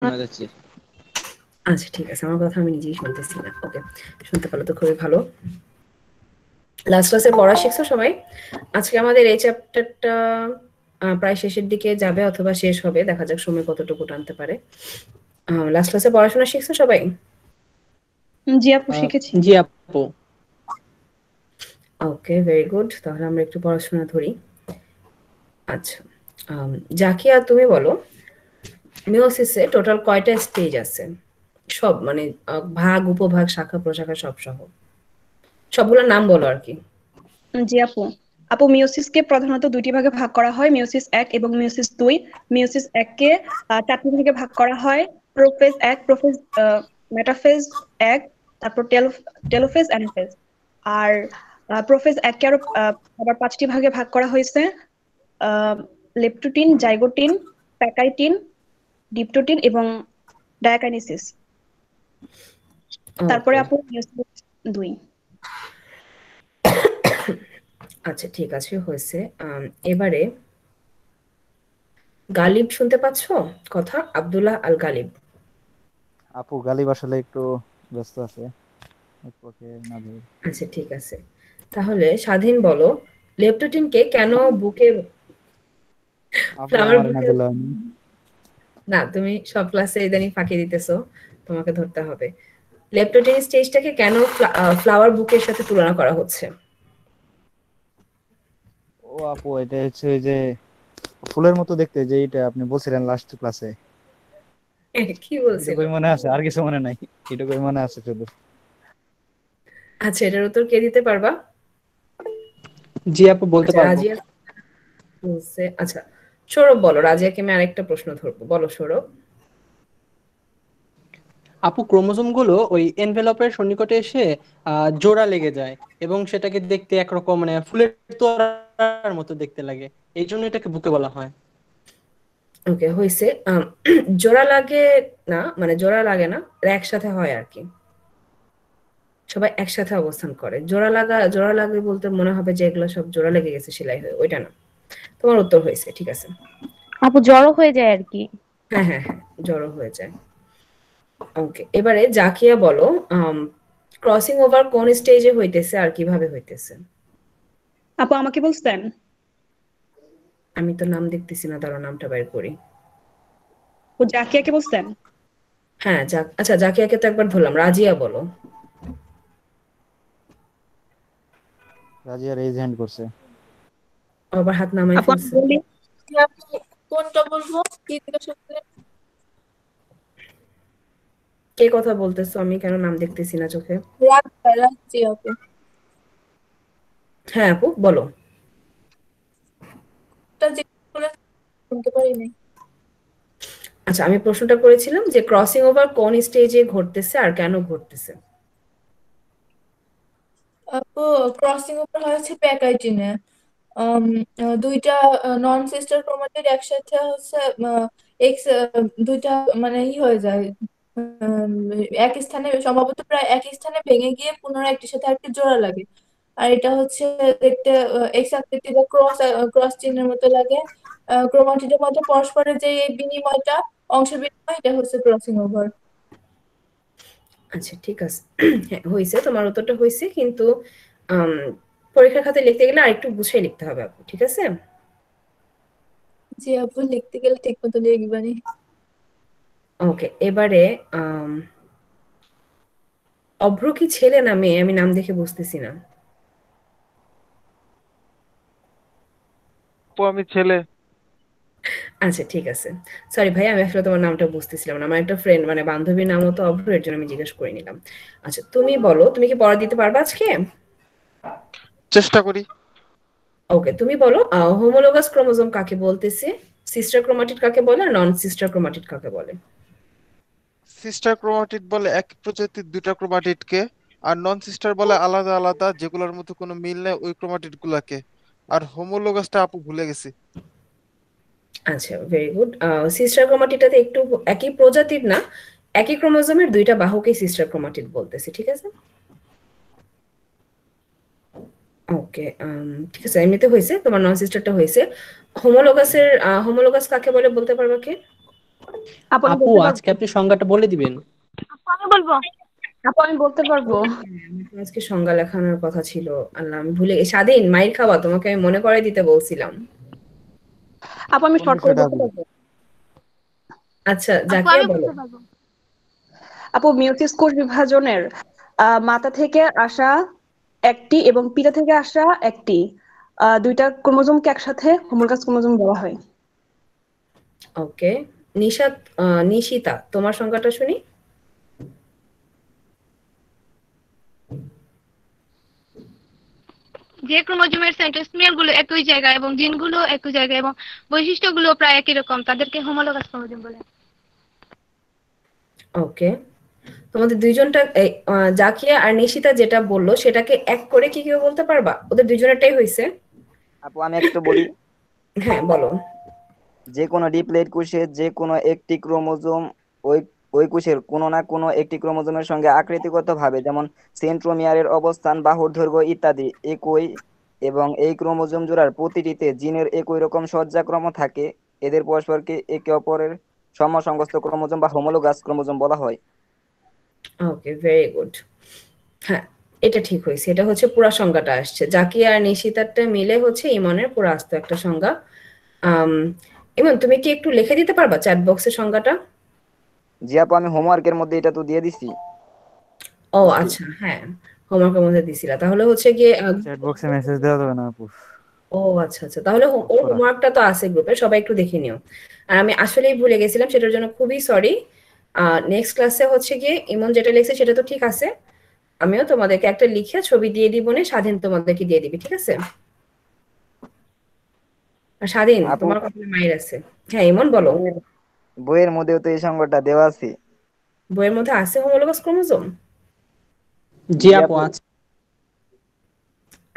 শোনা যাচ্ছে। আচ্ছা ঠিক আছে, আমার কথা আমি নিজেই শুনতেছি না। ওকে, শুনতে পারলে তো খুবই ভালো। লাস্ট ক্লাসে পড়া শিখছো সবাই? আজকে আমাদের এই চ্যাপ্টারটা প্রায় শেষের দিকে যাবে অথবা শেষ হবে, দেখা যাক সময় কতটুকু টানতে পারে। লাস্ট ক্লাসে পড়াশোনা শিখছো সবাই? জি আপু, শিখেছি। জি আপু। ওকে, ভেরি গুড। তাহলে আমরা একটু পড়াশোনা ধরি। আচ্ছা, জাকিয়া তুমি বলো, মিওসিসে টোটাল কয়টা স্টেজ আছে? সব মানে ভাগ, উপভাগ, শাখা, প্রশাখা সব সহ সবগুলোর নাম বলো আর কি। জি আপু। আপু, মিওসিসকে প্রধানত দুইটি ভাগে ভাগ করা হয়, মিওসিস 1 এবং মিওসিস 2। মিওসিস 1 কে 4টি ভাগে ভাগ করা হয়। প্রোফেজ 1, প্রোফেজ, মেটাফেজ 1, তারপর টেলোফেজ, অ্যানাফেজ। আর প্রোফেজ 1 কে আবার 5টি ভাগে ভাগ করা হয়েছে: লেপটুটিন, জাইগোটিন, প্যাকাইটিন, ডিপটোটিন এবং ডায়াকাইনেসিস। তারপরে ওকে, আপু মিওসিস 2। আচ্ছা ঠিক আছে, হয়েছে। এবারে গালিব শুনতে পাচ্ছ কথা? আব্দুল্লাহ আল গালিব। আপু গালিব আসলে একটু ব্যস্ত আছে, একটু ওকে না ধরে। আচ্ছা ঠিক আছে, তাহলে স্বাধীন বলো, লেপটোটিনকে কেন বুকে আপু ফ্লাওয়ার আমার না বুকে, দিলে হয়নি। না তুমি সব ক্লাসে ইদানিং ফাঁকি দিতেছো, তোমাকে ধরতে হবে। লেপটোটিন স্টেজটাকে কেন ফ্লাওয়ার বুকের সাথে তুলনা করা হচ্ছে? ও আপু, এটা হচ্ছে ওই যে ফুলের মতো দেখতে, যে এটা আপনি বলছিলেন লাস্ট ক্লাসে। কি বলছিল? এটুকুই মনে আছে, আর কিছু মনে নাই। এটুকুই মনে আছে শুধু। আচ্ছা, এটার উত্তর কে দিতে পারবা? জি আপু, বলতে আচ্ছা, পারবো। রাজিয়া বলছে। আচ্ছা, সৌরভ বলো, রাজিয়াকে আমি আরেকটা প্রশ্ন ধরবো, বলো সৌরভ। আপু, ক্রোমোজোম গুলো ওই এনভেলপের সন্নিকটে এসে জোড়া লেগে যায় এবং সেটাকে দেখতে একরকম মানে ফুলের তোড়ার মতো দেখতে লাগে। এই জন্য এটাকে বুকে বলা হয়। ওকে, হয়েছে। জোড়া লাগে না, মানে জোড়া লাগে না, একসাথে হয় আর কি, সবাই একসাথে অবস্থান করে। জোড়া লাগে বলতে মনে হবে যে এগুলো সব জোড়া লেগে গেছে সেলাই হয়ে, ওইটা না। তোমার উত্তর হয়েছে, ঠিক আছে। আপু জড়ো হয়ে যায় আর কি। হ্যাঁ হ্যাঁ হ্যাঁ, জড়ো হয়ে যায়। ওকে, এবারে জাকিয়া বলো, ক্রসিং ওভার কোন স্টেজে হইতেছে আর কিভাবে হইতেছে? আপু আমাকে বলছেন? আমি তো নাম দেখতেছি না, দাঁড়াও নামটা বের করি। ও জাকিয়াকে বলছেন? হ্যাঁ, আচ্ছা জাকিয়াকে তো একবার ধরলাম, রাজিয়া বলো। রাজিয়া রেজ হ্যান্ড করছে। আবার হাত নামাই আপু আমি ফেলছে। বলি। আপু কোনটা বলবো, কি জিজ্ঞাসা করলেন? কে কথা বলতেছো? আমি কেন নাম দেখতেছি না চোখে? রাখছি আপু। হ্যাঁ আপু বলো। তা জিজ্ঞাসা করলে শুনতে পারি নাই। আচ্ছা, আমি প্রশ্নটা করেছিলাম যে ক্রসিং ওভার কোন স্টেজে ঘটতেছে আর কেন ঘটতেছে। আপু, ক্রসিং ওভার হয়েছে প্যাকাইটিনে। দুইটা নন সিস্টার ক্রোমাটিড একসাথে হচ্ছে এক্স, দুইটা মানে হয়ে যায়। উম, এক স্থানে সম্ভবত প্রায় এক স্থানে ভেঙে গিয়ে পুনরায় একটির সাথে আরেকটি জোড়া লাগে। আর এটা হচ্ছে দেখতে এক্স আকৃতি বা ক্রস চিহ্নের মতো লাগে। ক্রোমাটিডের মধ্যে পরস্পরের যে এই বিনিময়টা, অংশ বিনিময়, এটা হচ্ছে ক্রসিং ওভার। আচ্ছা ঠিক আছে, হ্যাঁ হয়েছে, তোমার উত্তরটা হয়েছে, কিন্তু আম, পরীক্ষার খাতায় লিখতে গেলে আরেকটু গুছিয়ে লিখতে হবে আপু, ঠিক আছে? জি আপু, লিখতে গেলে ঠিক মতো লিখবানি। ওকে, এবারে অভ্র কি ছেলে না মেয়ে? আমি নাম দেখে বুঝতেছি না। আপু আমি ছেলে। আচ্ছা ঠিক আছে, সরি ভাই, আমি আসলে তোমার নামটা বুঝতেছিলাম না, আমার একটা ফ্রেন্ড মানে বান্ধবীর নামও তো অভ্র, এর জন্য আমি জিজ্ঞেস করে নিলাম। আচ্ছা তুমি বলো, তুমি কি পড়া দিতে পারবা আজকে? চেষ্টা করি। ওকে, তুমি বলো, হোমোলোগাস ক্রোমোজোম কাকে বলতেছে? সিস্টার ক্রোমাটিড কাকে বলে আর নন সিস্টার ক্রোমাটিড কাকে বলে? সিস্টার ক্রোমাটিড বলে এক প্রজাতির দুইটা ক্রোমাটিডকে, আর নন সিস্টার বলে আলাদা আলাদা যেগুলোর মধ্যে কোনো মিল নেই ওই ক্রোমাটিড গুলাকে। আর হোমোলোগাসটা আপু ভুলে গেছি। আচ্ছা, ভেরি গুড। সিস্টার ক্রোমাটিডটাতে একটু একই প্রজাতির না, একই ক্রোমোজোমের দুইটা বাহুকেই সিস্টার ক্রোমাটিড বলতেছে, ঠিক আছে? ওকে, ঠিক আছে, এমনিতে হয়েছে, তোমার নন সিস্টারটা হয়েছে। হোমোলোগাস কাকে বলে বলতে পারবা কি? আপু আমি আপু বলতে আজকে পারবো? আপনি সংজ্ঞাটা বলে দিবেন। আমি বলবো। আপু আমি বলতে পারবো? আমার তো আজকে সংজ্ঞা লেখানোর কথা ছিল। আল্লাহ, আমি ভুলে স্বাধীন মাইর খাওয়া, তোমাকে আমি মনে করে দিতে বলছিলাম। আপু আমি কোন শর্ট করে বিষয়টা বলতে আপু? পারবো? আচ্ছা, আপু জাকিয়া আমি বলো। বলতে পারবো। আপু মিউসিস কোষ বিভাজনের মাথা থেকে আসা একটি এবং পিতা থেকে আসা একটি দুইটা ক্রোমোজোমকে একসাথে হোমোলোগাস ক্রোমোজোম বলা হয়। ওকে, নিশাত, নিশিতা, তোমার সংজ্ঞাটা শুনি। যে ক্রোমোজোমের সেন্ট্রোমিয়ার গুলো একই জায়গায় এবং জিনগুলো একই জায়গায় এবং বৈশিষ্ট্যগুলো প্রায় একই রকম তাদেরকে হোমোলোগাস ক্রোমোজোম বলে। ওকে, তোমাদের দুইজনটা জাকিয়া আর নিশিতা যেটা বললো সেটাকে এক করে কি কেউ বলতে পারবা? ওদের দুইজনেরটাই হয়েছে। আপু আমি একটু বলি। হ্যাঁ বলো। যে কোনো ডিপ্লয়েড কোষে যে কোনো একটি ক্রোমোজোম ওই ওই কোষের কোনো না কোনো একটি ক্রোমোজোমের সঙ্গে আকৃতিগতভাবে, যেমন সেন্ট্রোমিয়ারের অবস্থান, বাহুর দৈর্ঘ্য ইত্যাদি একই, এবং এই ক্রোমোজোম জোড়ার প্রতিটিতে জিনের একই রকম সজ্জাক্রম থাকে। এদের পরস্পরকে একে অপরের সমসংস্থ ক্রোমোজোম বা হোমোলোগাস ক্রোমোজোম বলা হয়। ওকে, ভেরি গুড। হ্যাঁ, এটা ঠিক হয়েছে। এটা হচ্ছে পুরা সংজ্ঞাটা আসছে। জাকিয়া আর নিশিতারটা মিলে হচ্ছে ইমনের পুরা আস্ত একটা সংজ্ঞা। আম, ইমন, তুমি কি একটু লিখে দিতে পারবা চ্যাট বক্সে সংজ্ঞাটা? জি আপু, আমি হোমওয়ার্কের মধ্যে এটা তো দিয়ে দিছি। ও বুঝছি। আচ্ছা, হ্যাঁ, হোমওয়ার্কের মধ্যে দিছিলা। তাহলে হচ্ছে গিয়ে চ্যাট বক্সে মেসেজ দেওয়া যাবে না আপু? ও আচ্ছা আচ্ছা, তাহলে পোস্ট ওর করা। হোমওয়ার্কটা তো আছে গ্রুপে, সবাই একটু দেখে নিও। আর আমি আসলেই ভুলে গেছিলাম, সেটার জন্য খুবই সরি। নেক্সট ক্লাসে হচ্ছে গিয়ে ইমন যেটা লিখছে সেটা তো ঠিক আছে, আমিও তোমাদেরকে একটা লিখে ছবি দিয়ে দিব, নে স্বাধীন তোমাদেরকে দিয়ে দিবি, ঠিক আছে? আর স্বাধীন, আপু তোমার কপালে মায়ের আছে। হ্যাঁ ইমন বলো। বইয়ের বইয়ের মধ্যেও তো এই সংজ্ঞাটা দেওয়া আছে। বইয়ের মধ্যে আছে হোমোলোগাস ক্রোমোজোম? জি জি আপু আপু, আছে।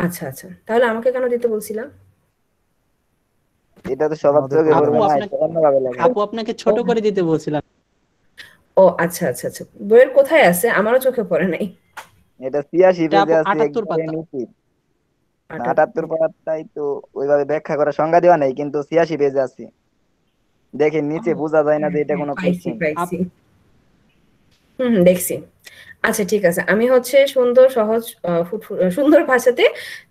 আচ্ছা আচ্ছা, তাহলে আমাকে কেন দিতে বলছিলাম? এটা তো সবার আমাদের চোখে পড়ে আপু পড়বে নাই। না, আপনাকে এটা অন্যভাবে লেখা। আপু আপনাকে ও ছোট করে দিতে বলছিলাম। ও আচ্ছা আচ্ছা আচ্ছা, বইয়ের কোথায় আছে? আমারও চোখে পড়ে নাই। এটা 86 এটা পেজে আপু আছে 78 একবারে পাতা। নিচে। না, 78 78। পাতায় তো ওইভাবে ব্যাখ্যা করা সংজ্ঞা দেওয়া নাই, কিন্তু 86 পেজে আছে। দেখেন ও নিচে, বোঝা যায় না হ্যাঁ যে এটা হ্যাঁ, কোনো পাইছি কোশ্চেন। পাইছি। দেখছি। আচ্ছা ঠিক আছে, আমি হচ্ছে সুন্দর সহজ সুন্দর ভাষাতে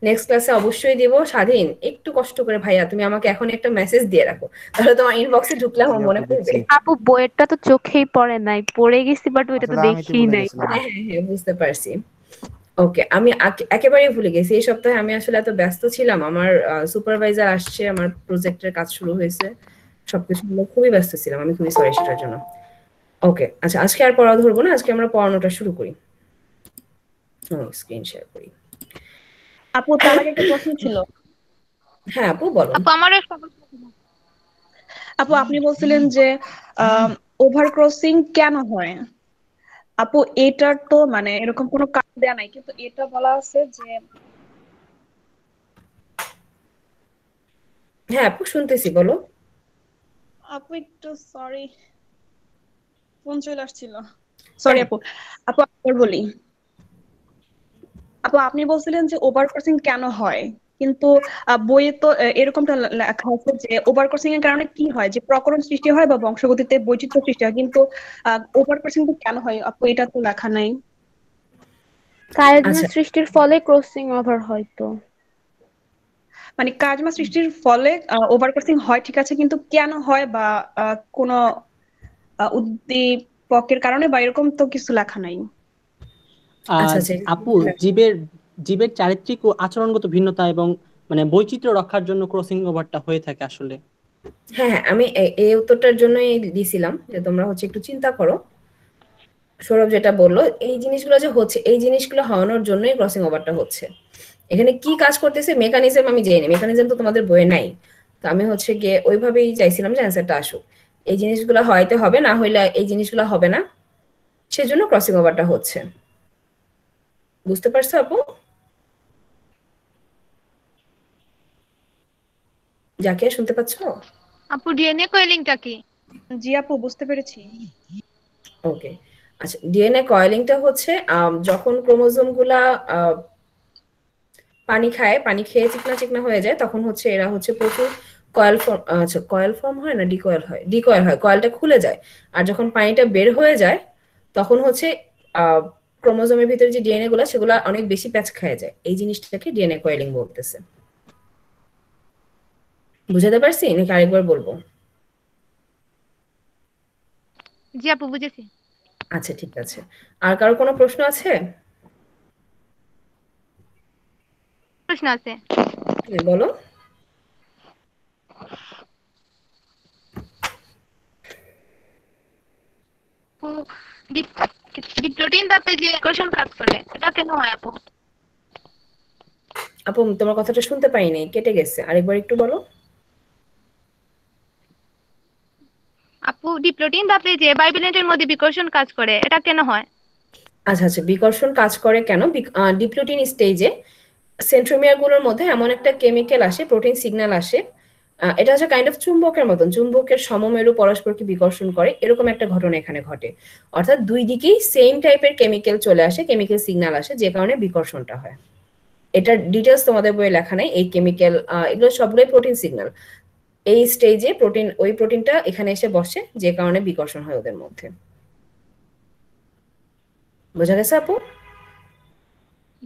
নেক্সট ক্লাসে অবশ্যই দিব। স্বাধীন, একটু কষ্ট করে ভাইয়া তুমি আমাকে এখন একটা মেসেজ দিয়ে রাখো, তাহলে তোমার ইনবক্সে ঢুকলে জি আমার আপু মনে পড়বে। দিচ্ছি। আপু বইয়েরটা তো চোখেই পড়ে নাই, পড়ে গেছি বাট ওইটা তো আসলে আমি তো দেখি ভুলে নাই। গেছিলাম। হ্যাঁ হ্যাঁ হ্যাঁ, বুঝতে পারছি। ওকে, আমি একেবারেই ভুলে গেছি। এই সপ্তাহে আমি আসলে এত ব্যস্ত ছিলাম, আমার সুপারভাইজার আসছে, আমার প্রজেক্টের কাজ শুরু হয়েছে, সবকিছু মিলে খুবই ব্যস্ত ছিলাম। আমি খুবই সরি সেটার জন্য। ওকে আচ্ছা, আজকে আর পড়া ধরবো না, আজকে আমরা পড়ানোটা শুরু করি। স্ক্রিন শেয়ার করি। আপু তার আগে একটা প্রশ্ন ছিল। হ্যাঁ আপু বলো। আপু আমারও একটা প্রশ্ন ছিল। আপু আপনি বলছিলেন যে ওভার ক্রসিং কেন হয়? আপু এটার তো মানে এরকম কোনো কারণ দেয়া নাই, কিন্তু এটা বলা আছে যে হ্যাঁ আপু শুনতেছি, বলো। আপু একটু সরি, ফোন চলে আসছিল। সরি আপু। আপু আবার বলি। আপু আপনি বলছিলেন যে ওভার ক্রসিং কেন হয়, কিন্তু বইয়ে তো এরকমটা লেখা আছে যে ওভার ক্রসিং এর কারণে কি হয়, যে প্রকরণ সৃষ্টি হয় বা বংশগতিতে বৈচিত্র্য সৃষ্টি হয়, কিন্তু ওভার ক্রসিং তো কেন হয় আপু এটা তো লেখা নাই। কায়াজমা আচ্ছা সৃষ্টির ফলে ক্রসিং ওভার হয় তো। মানে কাজমা সৃষ্টির ফলে ওভার ক্রসিং হয় ঠিক আছে, কিন্তু কেন হয় বা কোনো উদ্দীপকের কারণে বা এরকম তো কিছু লেখা নাই। আচ্ছা আহ আচ্ছা। আপু জীবের জীবের চারিত্রিক ও আচরণগত ভিন্নতা এবং মানে বৈচিত্র্য রক্ষার জন্য ক্রসিং ওভারটা হয়ে থাকে আসলে। হ্যাঁ হ্যাঁ, আমি এই উত্তরটার জন্যই দিছিলাম যে তোমরা হচ্ছে একটু চিন্তা করো। সৌরভ যেটা বললো, এই জিনিসগুলো যে হচ্ছে, এই জিনিসগুলো হওয়ানোর জন্যই ক্রসিং ওভারটা হচ্ছে। এখানে কি কাজ করতেছে মেকানিজম আমি জানি, মেকানিজম তো তোমাদের বইয়ে নাই। তো আমি হচ্ছে গিয়ে ওইভাবেই চাইছিলাম যে অ্যান্সারটা আসুক। এই জিনিসগুলো হয়তো হবে, না হইলে এই জিনিসগুলো হবে না, সেজন্য ক্রসিং ওভারটা হচ্ছে। বুঝতে পারছো আপু? যাকে শুনতে পাচ্ছ? আপু ডিএনএ কয়েলিংটা কি? জি আপু বুঝতে পেরেছি। ওকে আচ্ছা, ডিএনএ কয়েলিংটা হচ্ছে যখন ক্রোমোজোম গুলা পানি খায়, পানি খেয়ে চিকনা চিকনা হয়ে যায়, তখন হচ্ছে এরা হচ্ছে প্রচুর কয়েল ফর্ম, আচ্ছা কয়েল ফর্ম হয় না ডিকয়েল হয়, ডিকয়েল হয়, কয়েলটা খুলে যায় আর যখন পানিটা বের হয়ে যায় তখন হচ্ছে ক্রোমোজোমের ভিতরে যে ডিএনএ গুলো সেগুলো অনেক বেশি প্যাচ খেয়ে যায়, এই জিনিসটাকে ডিএনএ কয়েলিং বলতেছে। বুঝাতে পারছি নাকি আরেকবার বলবো? জি আপু বুঝেছি। আচ্ছা ঠিক আছে, আর কারো কোনো প্রশ্ন আছে? প্রশ্ন আছে। হ্যাঁ, বলো। আপু ডিপ্লোটিন তাপে যে আকর্ষণ কাজ করে এটা কেন হয় আপু? আপু তোমার কথাটা শুনতে পাইনি, কেটে গেছে, আরেকবার একটু বলো। আপু ডিপ্লোটিন তাপে যে বাইবিলেটের মধ্যে বিকর্ষণ কাজ করে এটা কেন হয়? আচ্ছা আচ্ছা, বিকর্ষণ কাজ করে কেন? ডিপ্লোটিন স্টেজে সেন্ট্রোমিয়ার গুলোর মধ্যে এমন একটা কেমিক্যাল আসে, প্রোটিন সিগন্যাল আসে, এটা হচ্ছে কাইন্ড অফ চুম্বকের মতন, চুম্বকের সমমেরু পরস্পরকে বিকর্ষণ করে, এরকম একটা ঘটনা এখানে ঘটে। অর্থাৎ দুই দিকেই সেম টাইপের কেমিক্যাল চলে আসে, কেমিক্যাল সিগন্যাল আসে, যে কারণে বিকর্ষণটা হয়। এটার ডিটেলস তোমাদের বইয়ে লেখা নাই, এই কেমিক্যাল এগুলো সবগুলোই প্রোটিন সিগন্যাল। এই স্টেজে প্রোটিন, ওই প্রোটিনটা এখানে এসে বসে, যে কারণে বিকর্ষণ হয় ওদের মধ্যে। বোঝা গেছে আপু?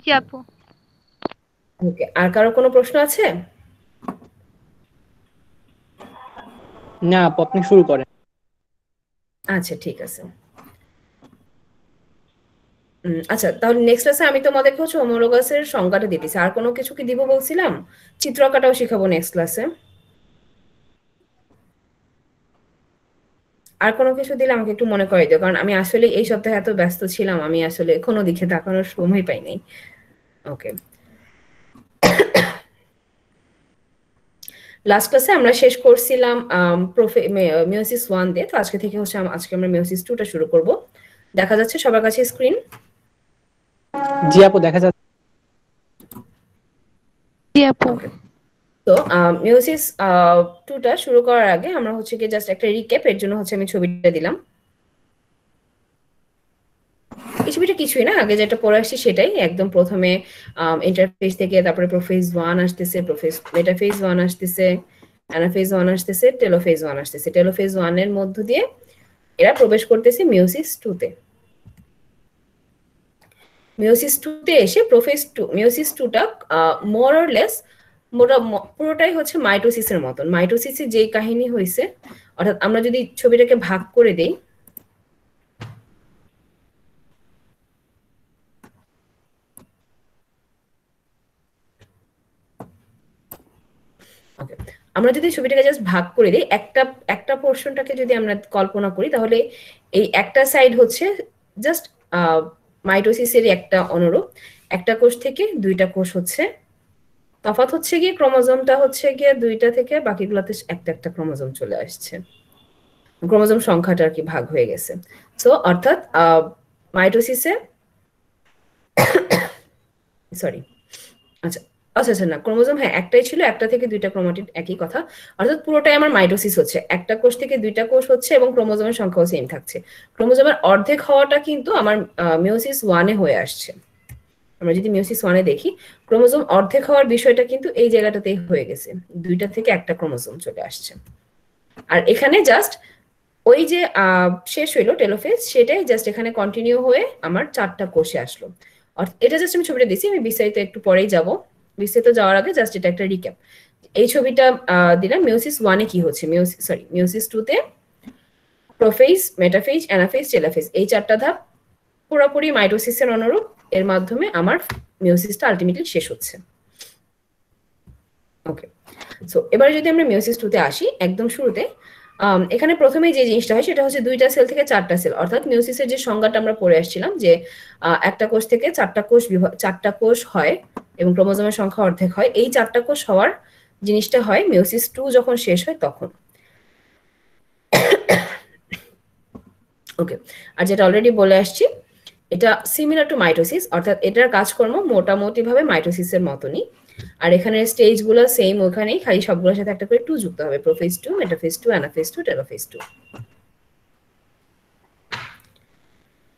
জি আপু। ওকে, আর কারো কোনো প্রশ্ন আছে? না আপু, আপনি শুরু করেন। আচ্ছা ঠিক আছে। আচ্ছা তাহলে নেক্সট ক্লাসে আমি তোমাদেরকে হচ্ছে হোমোলোগাসের সংজ্ঞাটা দিতেছি। আর কোনো কিছু কি দিব বলছিলাম? চিত্র আঁকাটাও শিখাবো নেক্সট ক্লাসে। আর কোনো কিছু দিলে আমাকে একটু মনে করে দিও, কারণ আমি আসলে এই সপ্তাহে এত ব্যস্ত ছিলাম, আমি আসলে কোনো দিকে তাকানোর সময় পাই নাই। ওকে, লাস্ট ক্লাসে আমরা শেষ করছিলাম মিওসিস 1 দিয়ে, তো আজকে থেকে হচ্ছে আজকে আমরা মিওসিস 2টা শুরু করব। দেখা যাচ্ছে সবার কাছে স্ক্রিন? জি আপু, দেখা যাচ্ছে। জি আপু। তো মিওসিস 2টা শুরু করার আগে আমরা হচ্ছে কি জাস্ট একটা রিক্যাপ, এর জন্য হচ্ছে আমি ছবিটা দিলাম। এই ছবিটা কিছুই না, আগে যেটা পড়ে আসছি সেটাই। একদম প্রথমে ইন্টারফেস থেকে তারপরে প্রোফেজ 1 আসতেছে, মেটাফেজ 1 আসতেছে, অ্যানাফেজ 1 আসতেছে, টেলোফেজ 1 আসতেছে। টেলোফেজ 1 এর মধ্য দিয়ে এরা প্রবেশ করতেছে মিওসিস 2 তে। মিওসিস 2 তে এসে মিওসিস 2টা মোর অর লেস পুরোটাই হচ্ছে মাইটোসিসের মতন। মাইটোসিসে যে কাহিনী হয়েছে, অর্থাৎ আমরা যদি ছবিটাকে ভাগ করে দেই, আমরা যদি ছবিটাকে জাস্ট ভাগ করে দিই, একটা একটা পোর্শনটাকে যদি আমরা কল্পনা করি, তাহলে এই একটা সাইড হচ্ছে জাস্ট মাইটোসিসেরই একটা অনুরূপ। একটা কোষ থেকে দুইটা কোষ হচ্ছে, তফাৎ হচ্ছে গিয়ে ক্রোমোজোমটা হচ্ছে গিয়ে দুইটা থেকে বাকিগুলোতে একটা একটা ক্রোমোজোম চলে আসছে, ক্রোমোজোম সংখ্যাটা আর কি ভাগ হয়ে গেছে। সো অর্থাৎ মাইটোসিসে সরি আচ্ছা আচ্ছা আচ্ছা না, ক্রোমোজোম হ্যাঁ একটাই ছিল, একটা থেকে দুইটা ক্রোমাটিড, একই কথা। অর্থাৎ পুরোটাই আমার মাইটোসিস হচ্ছে, একটা কোষ থেকে দুইটা কোষ হচ্ছে এবং ক্রোমোজোমের সংখ্যাও সেম থাকছে। ক্রোমোজোমের অর্ধেক হওয়াটা কিন্তু আমার মিওসিস 1 এ হয়ে আসছে। আমরা যদি মিওসিস 1 এ দেখি, ক্রোমোজোম অর্ধেক হওয়ার বিষয়টা কিন্তু এই জায়গাটাতেই হয়ে গেছে, দুইটা থেকে একটা ক্রোমোজোম চলে আসছে। আর এখানে জাস্ট ওই যে শেষ হইলো টেলোফেজ, সেটাই জাস্ট এখানে কন্টিনিউ হয়ে আমার 4টা কোষে আসলো। এটা জাস্ট আমি ছবিটা দিছি, আমি বিস্তারিত একটু পরেই যাব। বিস্তারিত যাওয়ার আগে জাস্ট এটা একটা রিক্যাপ। এই ছবিটা দিলাম মিওসিস 1 এ কি হচ্ছে, মিওসিস 2 তে প্রোফেজ, মেটাফেজ, অ্যানাফেজ, টেলোফেজ, এই 4টা ধাপ পুরোপুরি মাইটোসিসের অনুরূপ। এর মাধ্যমে আমার মিওসিসটা আলটিমেটলি শেষ হচ্ছে। ওকে, সো এবারে যদি আমরা মিওসিস 2 তে আসি, একদম শুরুতে এখানে প্রথমেই যে জিনিসটা হয় সেটা হচ্ছে 2টা সেল থেকে 4টা সেল। অর্থাৎ মিওসিসের যে সংজ্ঞাটা আমরা পড়ে আসছিলাম যে একটা কোষ থেকে 4টা কোষ হয় এবং ক্রোমোজোমের সংখ্যা অর্ধেক হয়, এই 4টা কোষ হওয়ার জিনিসটা হয় মিওসিস 2 যখন শেষ হয় তখন। ওকে, আর যেটা অলরেডি বলে আসছি, এটা সিমিলার টু মাইটোসিস, অর্থাৎ এটার কাজকর্ম মোটামুটি ভাবে মাইটোসিসের মতনই। আর এখানে স্টেজগুলো সেম, ওখানেই খালি সবগুলোর সাথে একটা করে 2 যুক্ত হবে, প্রোফেজ 2, মেটাফেজ 2, অ্যানাফেজ 2, টেলোফেজ 2।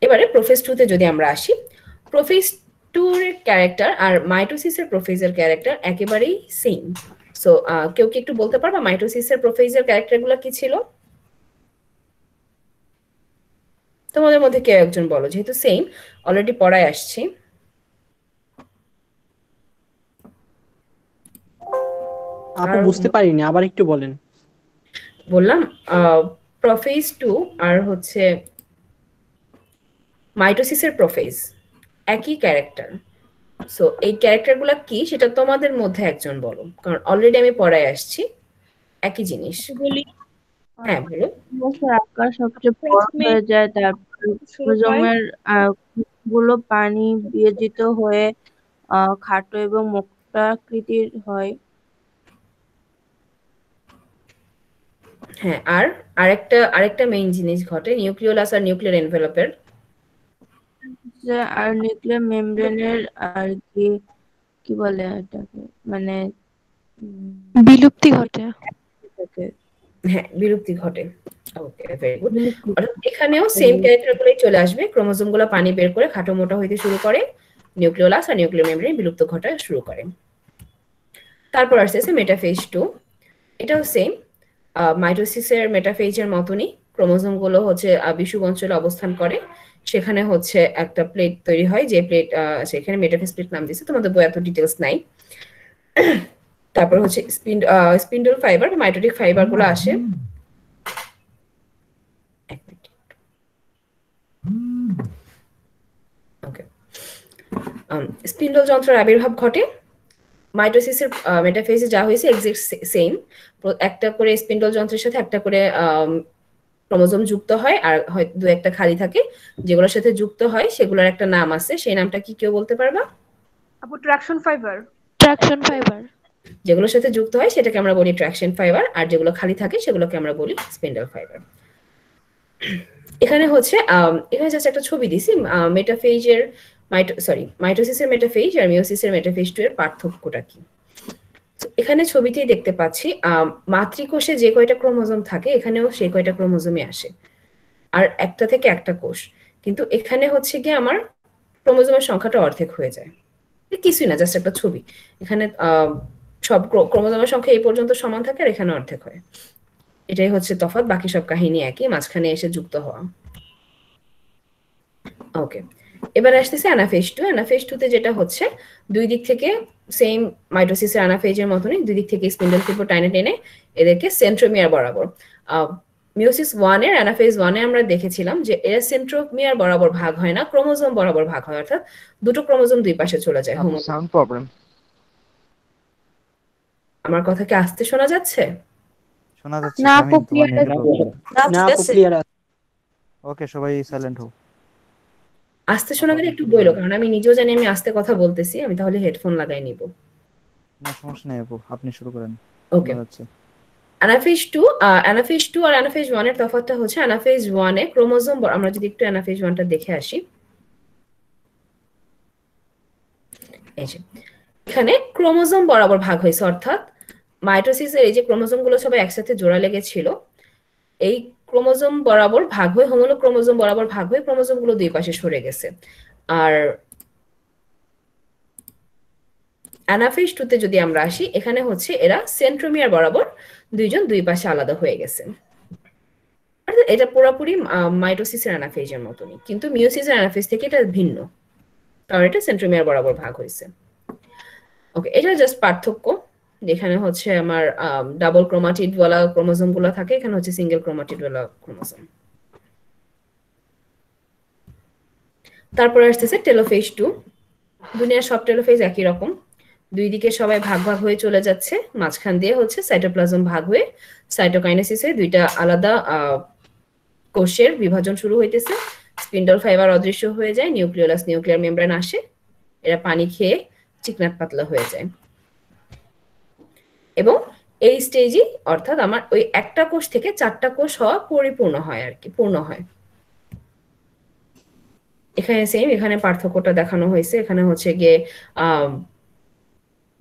এবারে প্রোফেজ 2 তে যদি আমরা আসি, প্রোফেজ 2 এর ক্যারেক্টার আর মাইটোসিসের প্রোফেজের ক্যারেক্টার একেবারেই সেম। সো কেউ কি একটু বলতে পারবা মাইটোসিসের প্রোফেজের ক্যারেক্টারগুলো কি ছিল? তোমাদের মধ্যে কেউ একজন বলো, যেহেতু সেম অলরেডি পড়ায় আসছি। আপু বুঝতে পারিনি, আবার একটু বলেন। বললাম প্রোফেজ 2 আর হচ্ছে মাইটোসিসের প্রোফেজ একই ক্যারেক্টার। সো এই ক্যারেক্টারগুলো কি সেটা তোমাদের মধ্যে একজন বলো, কারণ অলরেডি আমি পড়ায় আসছি। একই জিনিস। বলি হ্যাঁ বলো। আকার সবচেয়ে বড় হয়ে যায়, তারপর ক্রোমোজোমের গুলো পানি বিয়োজিত হয়ে খাটো এবং মুক্তাকৃতির হয়। হ্যাঁ, আর আরেকটা মেইন জিনিস ঘটে নিউক্লিওলাস আর নিউক্লিয়ার এনভেলপের। আর নিউক্লিয়ার মেমব্রেনের আর কি বলে এটাকে, মানে বিলুপ্তি ঘটে। হ্যাঁ, বিলুপ্তি ঘটে। ওকে, ভেরি গুড। এখানেও সেম ক্যারেক্টারগুলোই চলে আসবে। ক্রোমোজোমগুলো পানি বের করে খাটো মোটা হইতে শুরু করে, নিউক্লিওলাস আর নিউক্লিয়ার মেমব্রেন বিলুপ্ত ঘটা শুরু করে। তারপর আসছে মেটাফেজ 2। এটাও সেম মাইটোসিসের মেটাফেজের মতনই। ক্রোমোজোমগুলো হচ্ছে বিষুব অঞ্চলে অবস্থান করে, সেখানে হচ্ছে একটা প্লেট তৈরি হয়, যে প্লেট সেখানে মেটাফেজ প্লেট নাম দিয়েছে, তোমাদের বই এত ডিটেলস নাই। তারপর হচ্ছে স্পিন্ডল ফাইবার বা মাইটোটিক ফাইবার গুলো আসে। স্পিন্ডল যন্ত্রের আবির্ভাব ঘটে। মাইটোসিসের মেটাফেজে যা হয়েছে এক্সাক্ট সেম। একটা করে স্পিন্ডল যন্ত্রের সাথে একটা করে ক্রোমোজোম যুক্ত হয়, আর হয়তো দু একটা খালি থাকে। যেগুলোর সাথে যুক্ত হয় সেগুলোর একটা নাম আছে, সেই নামটা কি কেউ বলতে পারবা? আপু ট্রাকশন ফাইবার। Traction fibre. যেগুলোর সাথে যুক্ত হয় সেটাকে আমরা বলি ট্রাকশন ফাইবার, আর যেগুলো খালি থাকে সেগুলোকে আমরা বলি স্পিন্ডল ফাইবার। এখানে হচ্ছে এখানে জাস্ট একটা ছবি দিছি মেটাফেজের মাইটোসিসের মেটাফেজ আর মিওসিসের মেটাফেজ 2 এর পার্থক্যটা কি। এখানে ছবিতেই দেখতে পাচ্ছি মাতৃকোষে যে কয়টা ক্রোমোজোম থাকে এখানেও সেই কয়টা ক্রোমোজোমই আসে, আর একটা থেকে একটা কোষ। কিন্তু এখানে হচ্ছে গিয়ে আমার ক্রোমোজোমের সংখ্যাটা অর্ধেক হয়ে যায়। কিছুই না, জাস্ট একটা ছবি। এখানে সব ক্রোমোজোমের সংখ্যা এই পর্যন্ত সমান থাকে, আর এখানে অর্ধেক হয়। এটাই হচ্ছে তফাৎ, বাকি সব কাহিনী একই, মাঝখানে এসে যুক্ত হওয়া। ওকে, এবার আসতেছে অ্যানাফেজ 2। অ্যানাফেজ 2 তে যেটা হচ্ছে দুই দিক থেকে সেম মাইটোসিসের অ্যানাফেজের মতনই দুই দিক থেকে স্পিন্ডল ফিবর টাইনে টেনে এদেরকে সেন্ট্রোমিয়ার বরাবর। মিওসিস 1 এর অ্যানাফেজ 1 এ আমরা দেখেছিলাম যে এরা সেন্ট্রোমিয়ার বরাবর ভাগ হয় না, ক্রোমোজোম বরাবর ভাগ হয়, অর্থাৎ দুটো ক্রোমোজোম দুই পাশে চলে যায়। Sound problem. আমার কথা কি আস্তে শোনা যাচ্ছে? শোনা যাচ্ছে না আমি আপু তোমার ক্লিয়ার নেটওয়ার্ক। না আপু ক্লিয়ার আছে। ওকে, সবাই সাইলেন্ট হও। আস্তে শোনা গেলে একটু বইলো, কারণ আমি নিজেও জানি আমি আস্তে কথা বলতেছি, আমি তাহলে হেডফোন লাগাই নিব। না সমস্যা নেই আপু, আপনি শুরু করেন। ওকে, অ্যানাফেজ 2 আর অ্যানাফেজ 1 এর তফাৎটা হচ্ছে অ্যানাফেজ 1 এ ক্রোমোজোম, আমরা যদি একটু অ্যানাফেজ 1 টা দেখে আসি। এই যে এখানে ক্রোমোজোম বরাবর ভাগ হয়েছে, অর্থাৎ মাইটোসিসের এই যে ক্রোমোজোম গুলো সবাই একসাথে জোড়া লেগেছিল, এই ক্রোমোজোম বরাবর ভাগ হয়ে হোমোলোগ ক্রোমোজোম বরাবর ভাগ হয়ে ক্রোমোজোম গুলো দুই পাশে সরে গেছে। আর অ্যানাফেজ 2 তে যদি আমরা আসি, এখানে হচ্ছে এরা সেন্ট্রোমিয়ার বরাবর দুইজন দুই পাশে আলাদা হয়ে গেছে। এটা পুরোপুরি মাইটোসিসের অ্যানাফেজের মতনই, কিন্তু মিওসিসের অ্যানাফেজ থেকে এটা ভিন্ন, কারণ এটা সেন্ট্রোমিয়ার বরাবর ভাগ হয়েছে। ওকে, এটা জাস্ট পার্থক্য। যেখানে হচ্ছে আমার ডাবল ক্রোমাটিড ওয়ালা ক্রোমোজোম গুলো থাকে, এখানে হচ্ছে সিঙ্গেল ক্রোমাটিড ওয়ালা ক্রোমোজোম। তারপরে আসতেছে টেলোফেজ 2। দুনিয়ার সব টেলোফেজ একই রকম, দুই দিকে সবাই ভাগ ভাগ হয়ে চলে যাচ্ছে, মাঝখান দিয়ে হচ্ছে সাইটোপ্লাজম ভাগ হয়ে সাইটোকাইনেসিস হয়ে দুইটা আলাদা কোষের বিভাজন শুরু হইতেছে। স্পিন্ডল ফাইবার অদৃশ্য হয়ে যায়, নিউক্লিওলাস নিউক্লিয়ার মেমব্রেন আসে, এরা পানি খেয়ে চিকনাট পাতলা হয়ে যায়। এবং এই স্টেজই অর্থাৎ আমার ওই একটা কোষ থেকে চারটা কোষ হওয়া পরিপূর্ণ হয় আর কি, পূর্ণ হয়। এখানে সেম, এখানে পার্থক্যটা দেখানো হয়েছে। এখানে হচ্ছে গিয়ে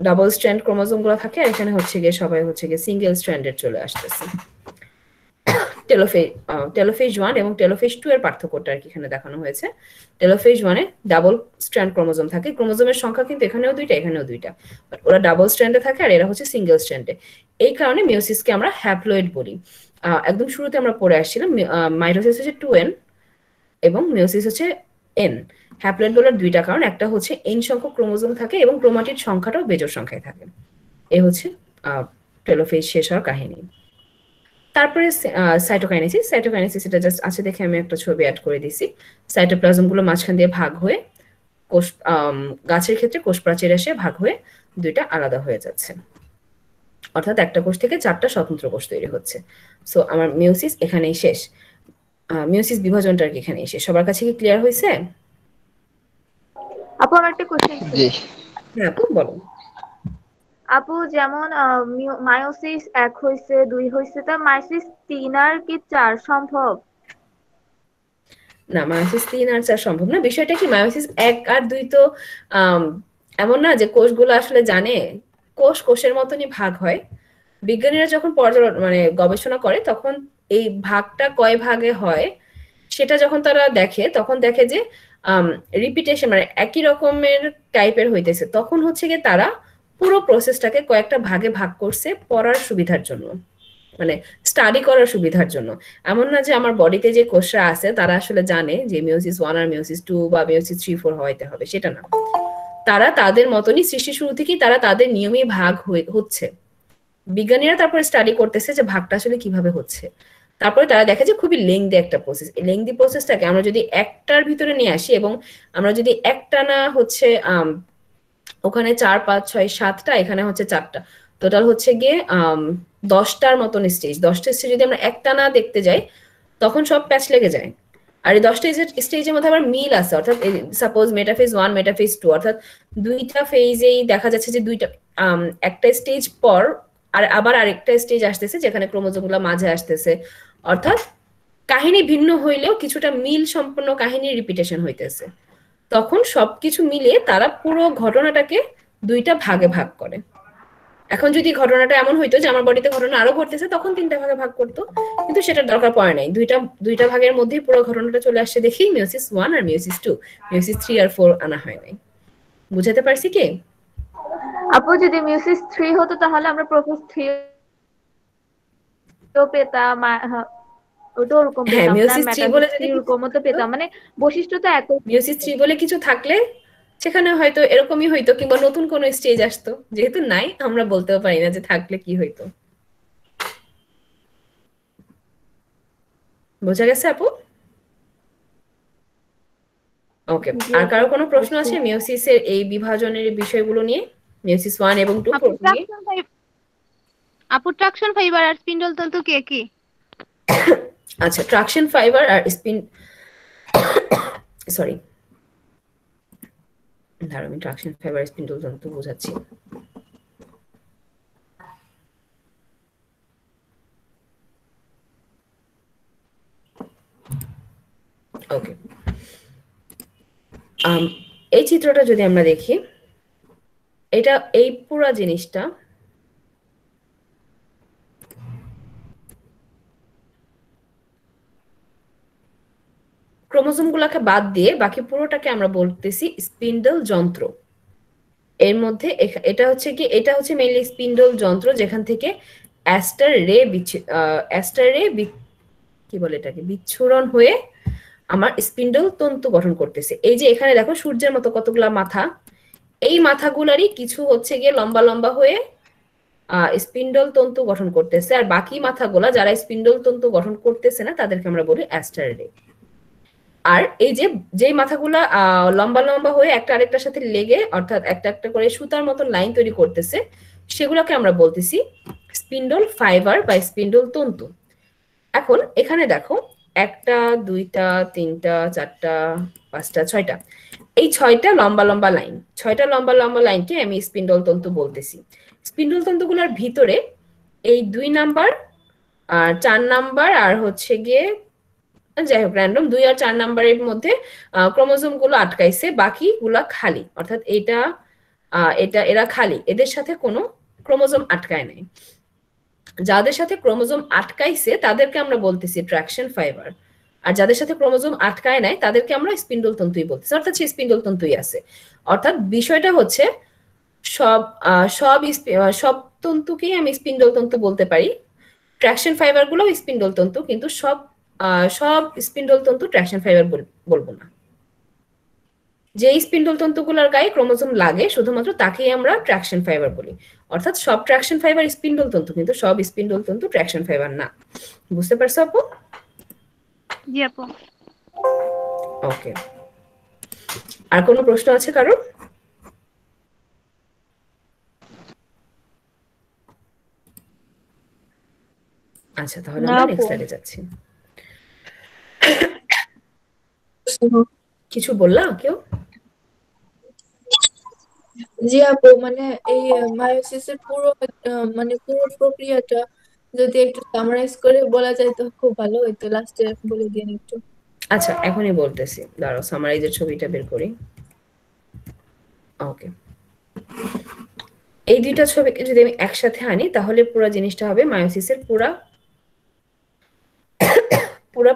ডাবল স্ট্র্যান্ড ক্রোমোজোম গুলো থাকে, আর এখানে হচ্ছে গিয়ে সবাই হচ্ছে গিয়ে সিঙ্গেল স্ট্র্যান্ডের চলে আসতেছে। টেলোফেজ 1 এবং টেলোফেজ 2 এর পার্থক্যটা আর কি এখানে দেখানো হয়েছে। টেলোফেজ 1 এ ডাবল স্ট্র্যান্ড ক্রোমোজোম থাকে, ক্রোমোজোমের সংখ্যা কিন্তু এখানেও দুইটা এখানেও দুইটা, বাট ওরা ডাবল স্ট্র্যান্ডে থাকে আর এরা হচ্ছে সিঙ্গেল স্ট্র্যান্ডে। এই কারণে মিওসিসকে আমরা হ্যাপ্লয়েড বলি। একদম শুরুতে আমরা পড়ে আসছিলাম মাইটোসিস হচ্ছে 2n এবং মিওসিস হচ্ছে n। হ্যাপ্লয়েড বলার দুইটা কারণ, একটা হচ্ছে n সংখ্যক ক্রোমোজোম থাকে এবং ক্রোমাটিড সংখ্যাটাও বেজোড় সংখ্যায় থাকে। এই হচ্ছে টেলোফেজ শেষ হওয়ার কাহিনী। তারপরে সাইটোকাইনেসিস এটা জাস্ট আছে দেখে আমি একটা ছবি অ্যাড করে দিছি। সাইটোপ্লাজমগুলো মাঝখান দিয়ে ভাগ হয়ে কোষ, গাছের ক্ষেত্রে কোষ প্রাচীর এসে ভাগ হয়ে দুইটা আলাদা হয়ে যাচ্ছে, অর্থাৎ একটা কোষ থেকে 4টা স্বতন্ত্র কোষ তৈরি হচ্ছে। সো আমার মিওসিস এখানেই শেষ, মিওসিস বিভাজনটা আর কি এখানেই শেষ। সবার কাছে কি ক্লিয়ার হয়েছে? আপু আমার একটা কোশ্চেন ছিল। হ্যাঁ আপু বলো। আপু যেমন মায়োসিস 1 হইছে 2 হইছে, তা মায়োসিস 3 আর কি 4 সম্ভব? না, মায়োসিস 3 আর 4 সম্ভব না। বিষয়টা কি, মায়োসিস 1 আর 2 তো এমন না যে কোষগুলো আসলে জানে, কোষের মতনই ভাগ হয়। বিজ্ঞানীরা যখন মানে গবেষণা করে তখন এই ভাগটা কয় ভাগে হয় সেটা যখন তারা দেখে, তখন দেখে যে রিপিটেশন মানে একই রকমের টাইপের হইতেছে, তখন হচ্ছে গিয়ে তারা পুরো প্রসেসটাকে কয়েকটা ভাগে ভাগ করছে পড়ার সুবিধার জন্য, মানে স্টাডি করার সুবিধার জন্য। এমন না যে আমার বডিতে যে কোষরা আছে তারা আসলে জানে যে মিওসিস 1 আর মিওসিস 2 বা মিওসিস 3, 4 হইতে হবে, সেটা না। তারা তাদের মতনই সৃষ্টি শুরু থেকেই তারা তাদের নিয়মে ভাগ হচ্ছে। বিজ্ঞানীরা তারপরে স্টাডি করতেছে যে ভাগটা আসলে কিভাবে হচ্ছে। তারপরে তারা দেখে যে খুবই লেংদি একটা প্রসেস। এই লেংদি প্রসেসটাকে আমরা যদি একটার ভিতরে নিয়ে আসি এবং আমরা যদি একটানা হচ্ছে ওখানে 4, 5, 6, 7টা, এখানে হচ্ছে 4টা, টোটাল হচ্ছে গিয়ে 10টার মতন স্টেজ। 10টা স্টেজ যদি আমরা একটানা দেখতে যাই তখন সব প্যাচ লেগে যায়। আর এই 10টা স্টেজের মধ্যে আবার মিল আছে, অর্থাৎ সাপোজ মেটাফেজ 1 মেটাফেজ 2, অর্থাৎ দুইটা ফেজেই দেখা যাচ্ছে যে দুইটা একটা স্টেজ পর আর আবার আরেকটা স্টেজ আসতেছে যেখানে ক্রোমোজোমগুলো মাঝে আসতেছে, অর্থাৎ কাহিনী ভিন্ন হইলেও কিছুটা মিল সম্পন্ন কাহিনী রিপিটেশন হইতেছে। তখন সবকিছু মিলিয়ে তারা পুরো ঘটনাটাকে দুইটা ভাগে ভাগ করে। এখন যদি ঘটনাটা এমন হইতো যে আমার বডিতে ঘটনা আরো ঘটতেছে তখন 3টা ভাগে ভাগ করতো, কিন্তু সেটার দরকার পড়ে নাই। দুইটা ভাগের মধ্যেই পুরো ঘটনাটা চলে আসছে দেখেই মিওসিস 1 আর মিওসিস 2, মিওসিস 3 আর 4 আনা হয় নাই। বুঝাতে পারছি কি? আপু যদি মিওসিস 3 হতো তাহলে আমরা প্রোফেজ 3 তো পেতাম, ওটা ওরকম হ্যাঁ, পেতাম না, মিওসিস 3 বলে যদি এরকমও তো পেতাম, মানে বৈশিষ্ট্য তো একই। মিওসিস 3 বলে কিছু থাকলে সেখানে হয়তো এরকমই হইতো, কিংবা নতুন কোন স্টেজ আসতো। যেহেতু নাই, আমরা বলতেও পারি না যে থাকলে কি হইতো। বোঝা গেছে আপু? ওকে, আর কারো কোনো প্রশ্ন আছে মিওসিসের এই বিভাজনের বিষয়গুলো নিয়ে? মিওসিস 1 এবং 2 আপু ট্রাকশন ফাইবার আর স্পিন্ডল তন্তু কি কি? আচ্ছা, ট্রাকশন ফাইবার আর সরি, দাঁড়াও আমি ট্রাকশন ফাইবার স্পিন্ডল তন্তু বোঝাচ্ছি। ওকে, এই চিত্রটা যদি আমরা দেখি, এটা এই পুরো জিনিসটা ক্রোমোজোমগুলোকে বাদ দিয়ে বাকি পুরোটাকে আমরা বলতেছি স্পিন্ডল যন্ত্র। এর মধ্যে এটা হচ্ছে মেইনলি স্পিন্ডল যন্ত্র, যেখান থেকে অ্যাস্টার রে কি বলে এটাকে, বিচ্ছুরণ হয়ে আমার স্পিন্ডল তন্তু গঠন করতেছে। এই যে এখানে দেখো সূর্যের মতো কতগুলা মাথা, এই মাথাগুলারই কিছু হচ্ছে গিয়ে লম্বা লম্বা হয়ে স্পিন্ডল তন্তু গঠন করতেছে, আর বাকি মাথাগুলা যারা স্পিন্ডল তন্তু গঠন করতেছে না তাদেরকে আমরা বলি অ্যাস্টার রে। আর এই যে মাথাগুলা লম্বা লম্বা হয়ে একটা আরেকটার সাথে লেগে, অর্থাৎ একটা একটা করে সুতার মতো লাইন তৈরি করতেছে, সেগুলোকে আমরা বলতেছি স্পিন্ডল ফাইবার বা স্পিন্ডল তন্তু। এখন এখানে দেখো 1টা 2টা 3টা 4টা 5টা 6টা, এই 6টা লম্বা লম্বা লাইন, 6টা লম্বা লম্বা লাইনকে আমি স্পিন্ডল তন্তু বলতেছি। স্পিন্ডল তন্তুগুলোর ভিতরে এই 2 নাম্বার আর 4 নাম্বার আর হচ্ছে গিয়ে যাই হোক র্যান্ডম 2 আর 4 নাম্বারের মধ্যে ক্রোমোজোম গুলো আটকাইছে, বাকিগুলা খালি, অর্থাৎ এরা খালি, এদের সাথে কোনো ক্রোমোজোম আটকায় নাই। যাদের সাথে ক্রোমোজোম আটকাইছে তাদেরকে আমরা বলতেছি ট্রাকশন ফাইবার, আর যাদের সাথে ক্রোমোজোম আটকায় নাই তাদেরকে আমরা স্পিন্ডল তন্তুই বলতেছি, অর্থাৎ সেই স্পিন্ডল তন্তুই আছে। অর্থাৎ বিষয়টা হচ্ছে সব তন্তুকেই আমি স্পিন্ডল তন্তু বলতে পারি, ট্রাকশন ফাইবার গুলো স্পিন্ডল তন্তু, কিন্তু সব স্পিন্ডল তন্তু ট্রাকশন ফাইবার বলবো না। যে স্পিন্ডল তন্তুগুলোর গায়ে ক্রোমোজোম লাগে শুধুমাত্র তাকেই আমরা ট্রাকশন ফাইবার বলি। অর্থাৎ সব ট্রাকশন ফাইবার স্পিন্ডল তন্তু, কিন্তু সব স্পিন্ডল তন্তু ট্রাকশন ফাইবার না। বুঝতে পারছো আপু? জি আপু। ওকে, আর কোনো প্রশ্ন আছে কারো? আচ্ছা, তাহলে আমরা নেক্সট স্লাইডে যাচ্ছি। কিছু বললা কেউ? জি আপু, মানে এই মায়োসিসের পুরো মানে পুরো প্রক্রিয়াটা যদি একটু সামারাইজ করে বলা যায় তো খুব ভালো হইতো, লাস্টে বলে দিন একটু। আচ্ছা, এখনই বলতেছি, দাঁড়াও সামারাইজের ছবিটা বের করি। ওকে, এই দুইটা ছবিকে যদি আমি একসাথে আনি তাহলে পুরো জিনিসটা হবে মায়োসিসের পুরা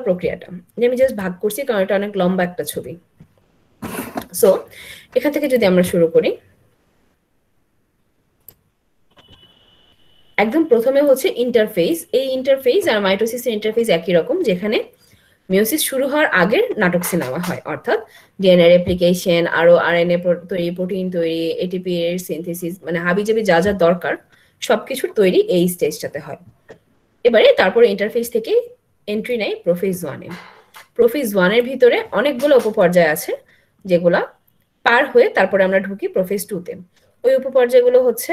প্রক্রিয়াটা। আমি জাস্ট ভাগ করছি কারণ এটা অনেক লম্বা একটা ছবি। সো এখান থেকে যদি আমরা শুরু করি, একদম প্রথমে হচ্ছে ইন্টারফেস। এই ইন্টারফেস আর মাইটোসিসের ইন্টারফেস একই রকম, যেখানে মিওসিস শুরু হওয়ার আগের নাটক সিনেমা হয়, অর্থাৎ ডিএনএ রেপ্লিকেশন, আরো আরএনএ তৈরি, প্রোটিন তৈরি, এটিপি এর সিনথেসিস, মানে হাবিজাবি যা যা দরকার সবকিছুর তৈরি এই স্টেজটাতে হয়। এবারে তারপরে ইন্টারফেস থেকে এন্ট্রি নেয় প্রোফেজ 1-এ। প্রোফেজ 1-এর ভিতরে অনেকগুলো উপপর্যায় আছে যেগুলা পার হয়ে তারপরে আমরা ঢুকি প্রোফেজ 2-তে। ওই উপপর্যায়গুলো হচ্ছে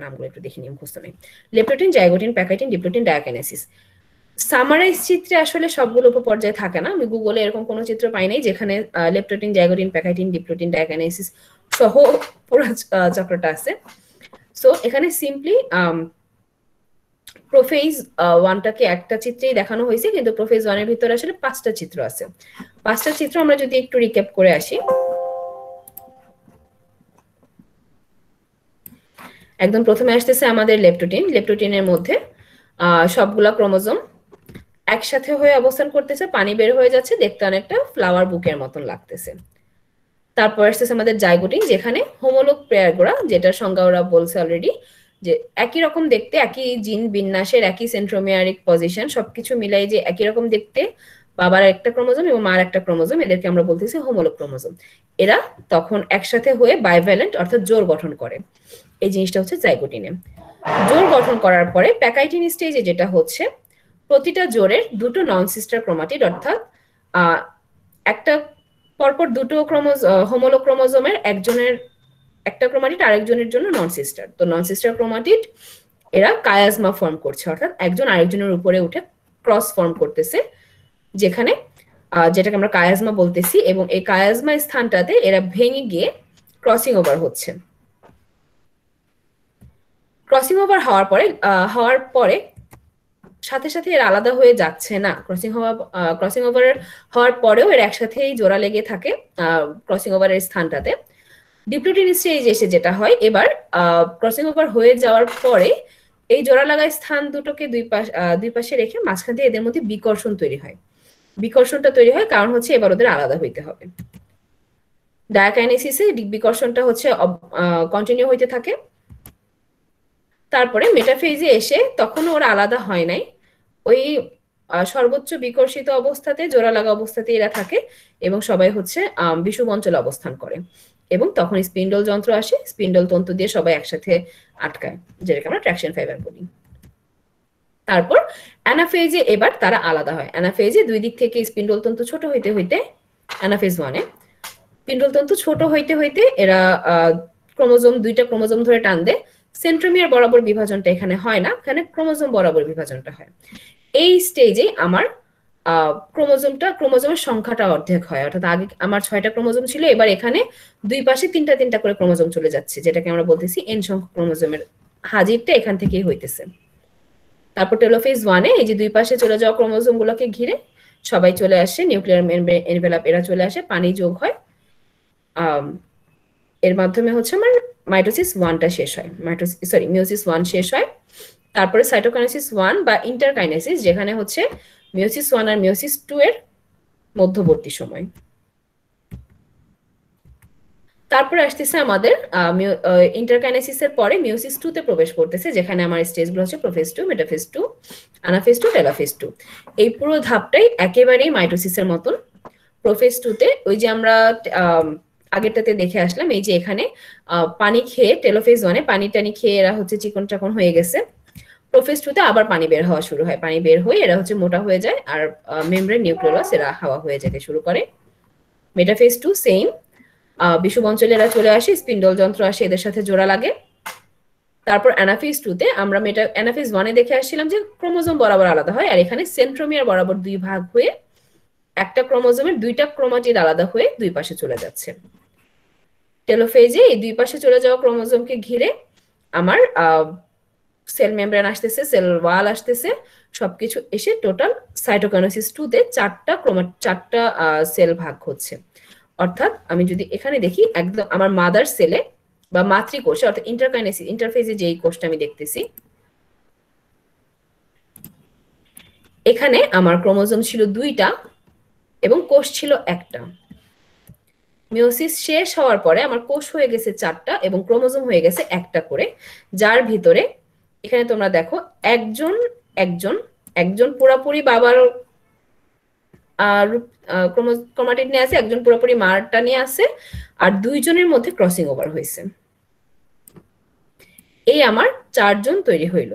নামগুলো একটু দেখে নিই, মুখস্থ নেই। Leptotene, zygotene, pachytene, diplotene, diakinesis. Summarise চিত্রে আসলে সবগুলো উপপর্যায় থাকে না, আমি গুগলে এরকম কোনো চিত্র পাই নাই যেখানে leptotene, zygotene, pachytene, diplotene, diakinesis সহ পুরো চক্রটা আছে। সো এখানে সিম্পলি প্রোফেজ 1টাকে একটা চিত্রেই দেখানো হয়েছে, কিন্তু প্রোফেজ 1-এর ভিতরে আসলে 5টা চিত্র আছে। 5টা চিত্র আমরা যদি একটু রিক্যাপ করে আসি, একদম প্রথমে আসতেছে আমাদের লেপ্টোটিন। লেপ্টোটিনের মধ্যে সবগুলা ক্রোমোজোম একসাথে হয়ে অবস্থান করতেছে, পানি বের হয়ে যাচ্ছে, দেখতে অনেকটা ফ্লাওয়ার বুকের মতন লাগতেছে। তারপর আসতেছে আমাদের জাইগোটিন, যেখানে হোমোলোগ পেয়ার গুলা, যেটার সংজ্ঞা ওরা বলছে অলরেডি, যে একই রকম দেখতে, একই জিন বিন্যাসের, একই সেন্ট্রোমিয়ারিক পজিশন, সবকিছু মিলাই যে একই রকম দেখতে বাবার একটা ক্রোমোজোম এবং মার একটা ক্রোমোজোম, এদেরকে আমরা বলতেছি হোমোলোগ ক্রোমোজোম। এরা তখন একসাথে হয়ে বাইভ্যালেন্ট অর্থাৎ জোড় গঠন করে। এই জিনিসটা হচ্ছে জাইগোটিনে। জোড় গঠন করার পরে প্যাকাইটিন স্টেজে যেটা হচ্ছে, প্রতিটা জোড়ের দুটো নন সিস্টার ক্রোমাটিড, অর্থাৎ একটা পরপর দুটো হোমোলোগ ক্রোমোজোমের একজনের একটা ক্রোমাটিড আরেকজনের জন্য নন সিস্টার। তো নন সিস্টার ক্রোমাটিড এরা কায়াজমা ফর্ম করছে, অর্থাৎ একজন আরেকজনের উপরে উঠে ক্রস ফর্ম করতেছে, যেখানে যেটাকে আমরা কায়াজমা বলতেছি। এবং এই কায়াজমা স্থানটাতে এরা ভেঙে গিয়ে ক্রসিং ওভার হচ্ছে। ক্রসিং ওভার হওয়ার পরে সাথে সাথে এর আলাদা হয়ে যাচ্ছে না। ক্রসিং ওভার হওয়ার পরেও এর একসাথেই জোড়া লেগে থাকে ক্রসিং ওভারের স্থানটাতে। ডিপ্লোটিন স্টেজ এসে যেটা হয়, এবার ক্রসিং ওভার হয়ে যাওয়ার পরে এই জোড়া লাগা স্থান দুটোকে দুই পাশে রেখে মাঝখান দিয়ে এদের মধ্যে বিকর্ষণ তৈরি হয়। বিকর্ষণটা তৈরি হয় কারণ হচ্ছে এবার ওদের আলাদা হইতে হবে। ডায়াকাইনেসিসে বিকর্ষণটা হচ্ছে কন্টিনিউ হইতে থাকে। তারপরে মেটাফেজে এসে তখনও ওরা আলাদা হয় নাই, ওই সর্বোচ্চ বিকর্ষিত অবস্থাতে, জোড়া লাগা অবস্থাতে এরা থাকে এবং সবাই হচ্ছে বিষুব অঞ্চলে অবস্থান করে। এবং তখন স্পিন্ডল যন্ত্র আসে, স্পিন্ডল তন্তু দিয়ে সবাই একসাথে আটকায়, যেটাকে আমরা ট্রাকশন ফাইবার বলি। তারপর অ্যানাফেজে এবার তারা আলাদা হয়। অ্যানাফেজে দুই দিক থেকে স্পিন্ডল তন্তু ছোট হইতে হইতে, অ্যানাফেজ 1-এ স্পিন্ডল তন্তু ছোট হইতে হইতে এরা দুইটা ক্রোমোজোম ধরে টান দেয়। সেন্ট্রোমিয়ার বরাবর বিভাজনটা এখানে হয় না, এখানে ক্রোমোজোম বরাবর বিভাজনটা হয়। এই স্টেজে আমার ক্রোমোজোমের সংখ্যাটা অর্ধেক হয়, অর্থাৎ আগে আমার 6টা ক্রোমোজোম ছিল, এবার এখানে দুই পাশে তিনটা করে ক্রোমোজোম চলে যাচ্ছে, যেটাকে আমরা বলতেছি এন সংখ্যক ক্রোমোজোমের হাজিরটা এখান থেকেই হইতেছে। তারপর টেলোফেজ 1-এ এই যে দুই পাশে চলে যাওয়া ক্রোমোজোম গুলোকে ঘিরে সবাই চলে আসে, নিউক্লিয়ার এনভেলাপ এরা চলে আসে, পানি যোগ হয়। এর মাধ্যমে হচ্ছে আমার মাইটোসিস 1টা শেষ হয়, মিওসিস 1 শেষ হয়। তারপরে সাইটোকাইনেসিস 1 বা ইন্টারকাইনেসিস, যেখানে হচ্ছে মিওসিস 1 আর মিওসিস 2 এর মধ্যবর্তী সময়। তারপরে আসতেছে আমাদের ইন্টারকাইনেসিসের পরে মিওসিস 2 তে প্রবেশ করতেছে, যেখানে আমার স্টেজগুলো হচ্ছে প্রোফেজ 2, মেটাফেজ 2, অ্যানাফেজ 2, টেলোফেজ 2। এই পুরো ধাপটাই একেবারেই মাইটোসিসের মতন। প্রোফেজ 2 তে ওই যে আমরা আগেরটাতে দেখে আসলাম, এই যে এখানে পানি খেয়ে টেলোফেজ 1 এ পানি টানি খেয়ে এরা হচ্ছে চিকন চাকন হয়ে গেছে। প্রোফেজ 2 তে আবার পানি বের হওয়া শুরু হয়, পানি বের হয়ে এরা হচ্ছে মোটা হয়ে যায়, আর মেমব্রেন নিউক্লিয়াস এরা হাওয়া হয়ে যেতে শুরু করে। মেটাফেজ 2 সেম, বিষুব অঞ্চলে এরা চলে আসে, স্পিন্ডল যন্ত্র আসে এদের সাথে জোড়া লাগে। তারপর অ্যানাফেজ 2 তে আমরা অ্যানাফেজ 1 এ দেখে আসছিলাম যে ক্রোমোজোম বরাবর আলাদা হয়, আর এখানে সেন্ট্রোমিয়ার বরাবর 2 ভাগ হয়ে একটা ক্রোমোজোমের 2টা ক্রোমাটিড আলাদা হয়ে 2 পাশে চলে যাচ্ছে। টেলোফেজে এই 2 পাশে চলে যাওয়া ক্রোমোজোমকে ঘিরে আমার সেল মেমব্রেন আসতেছে, সেল ওয়াল আসতেছে, সবকিছু এসে টোটাল সাইটোকাইনেসিস 2 তে 4টা সেল ভাগ হচ্ছে। অর্থাৎ আমি যদি এখানে দেখি একদম আমার মাদার সেলে বা মাতৃকোষে, অর্থাৎ ইন্টারকাইনেসিস ইন্টারফেজে যেই কোষটা আমি দেখতেছি, এখানে আমার ক্রোমোজোম ছিল 2টা এবং কোষ ছিল 1টা। মিওসিস শেষ হওয়ার পরে আমার কোষ হয়ে গেছে 4টা এবং ক্রোমোজোম হয়ে গেছে 1টা করে, যার ভিতরে এখানে তোমরা দেখো একজন পুরোপুরি বাবার ক্রোমাটিড নিয়ে আছে, একজন পুরোপুরি মারটা নিয়ে আছে, আর 2 জনের মধ্যে ক্রসিং ওভার হয়েছে। এই আমার 4 জন তৈরি হইল,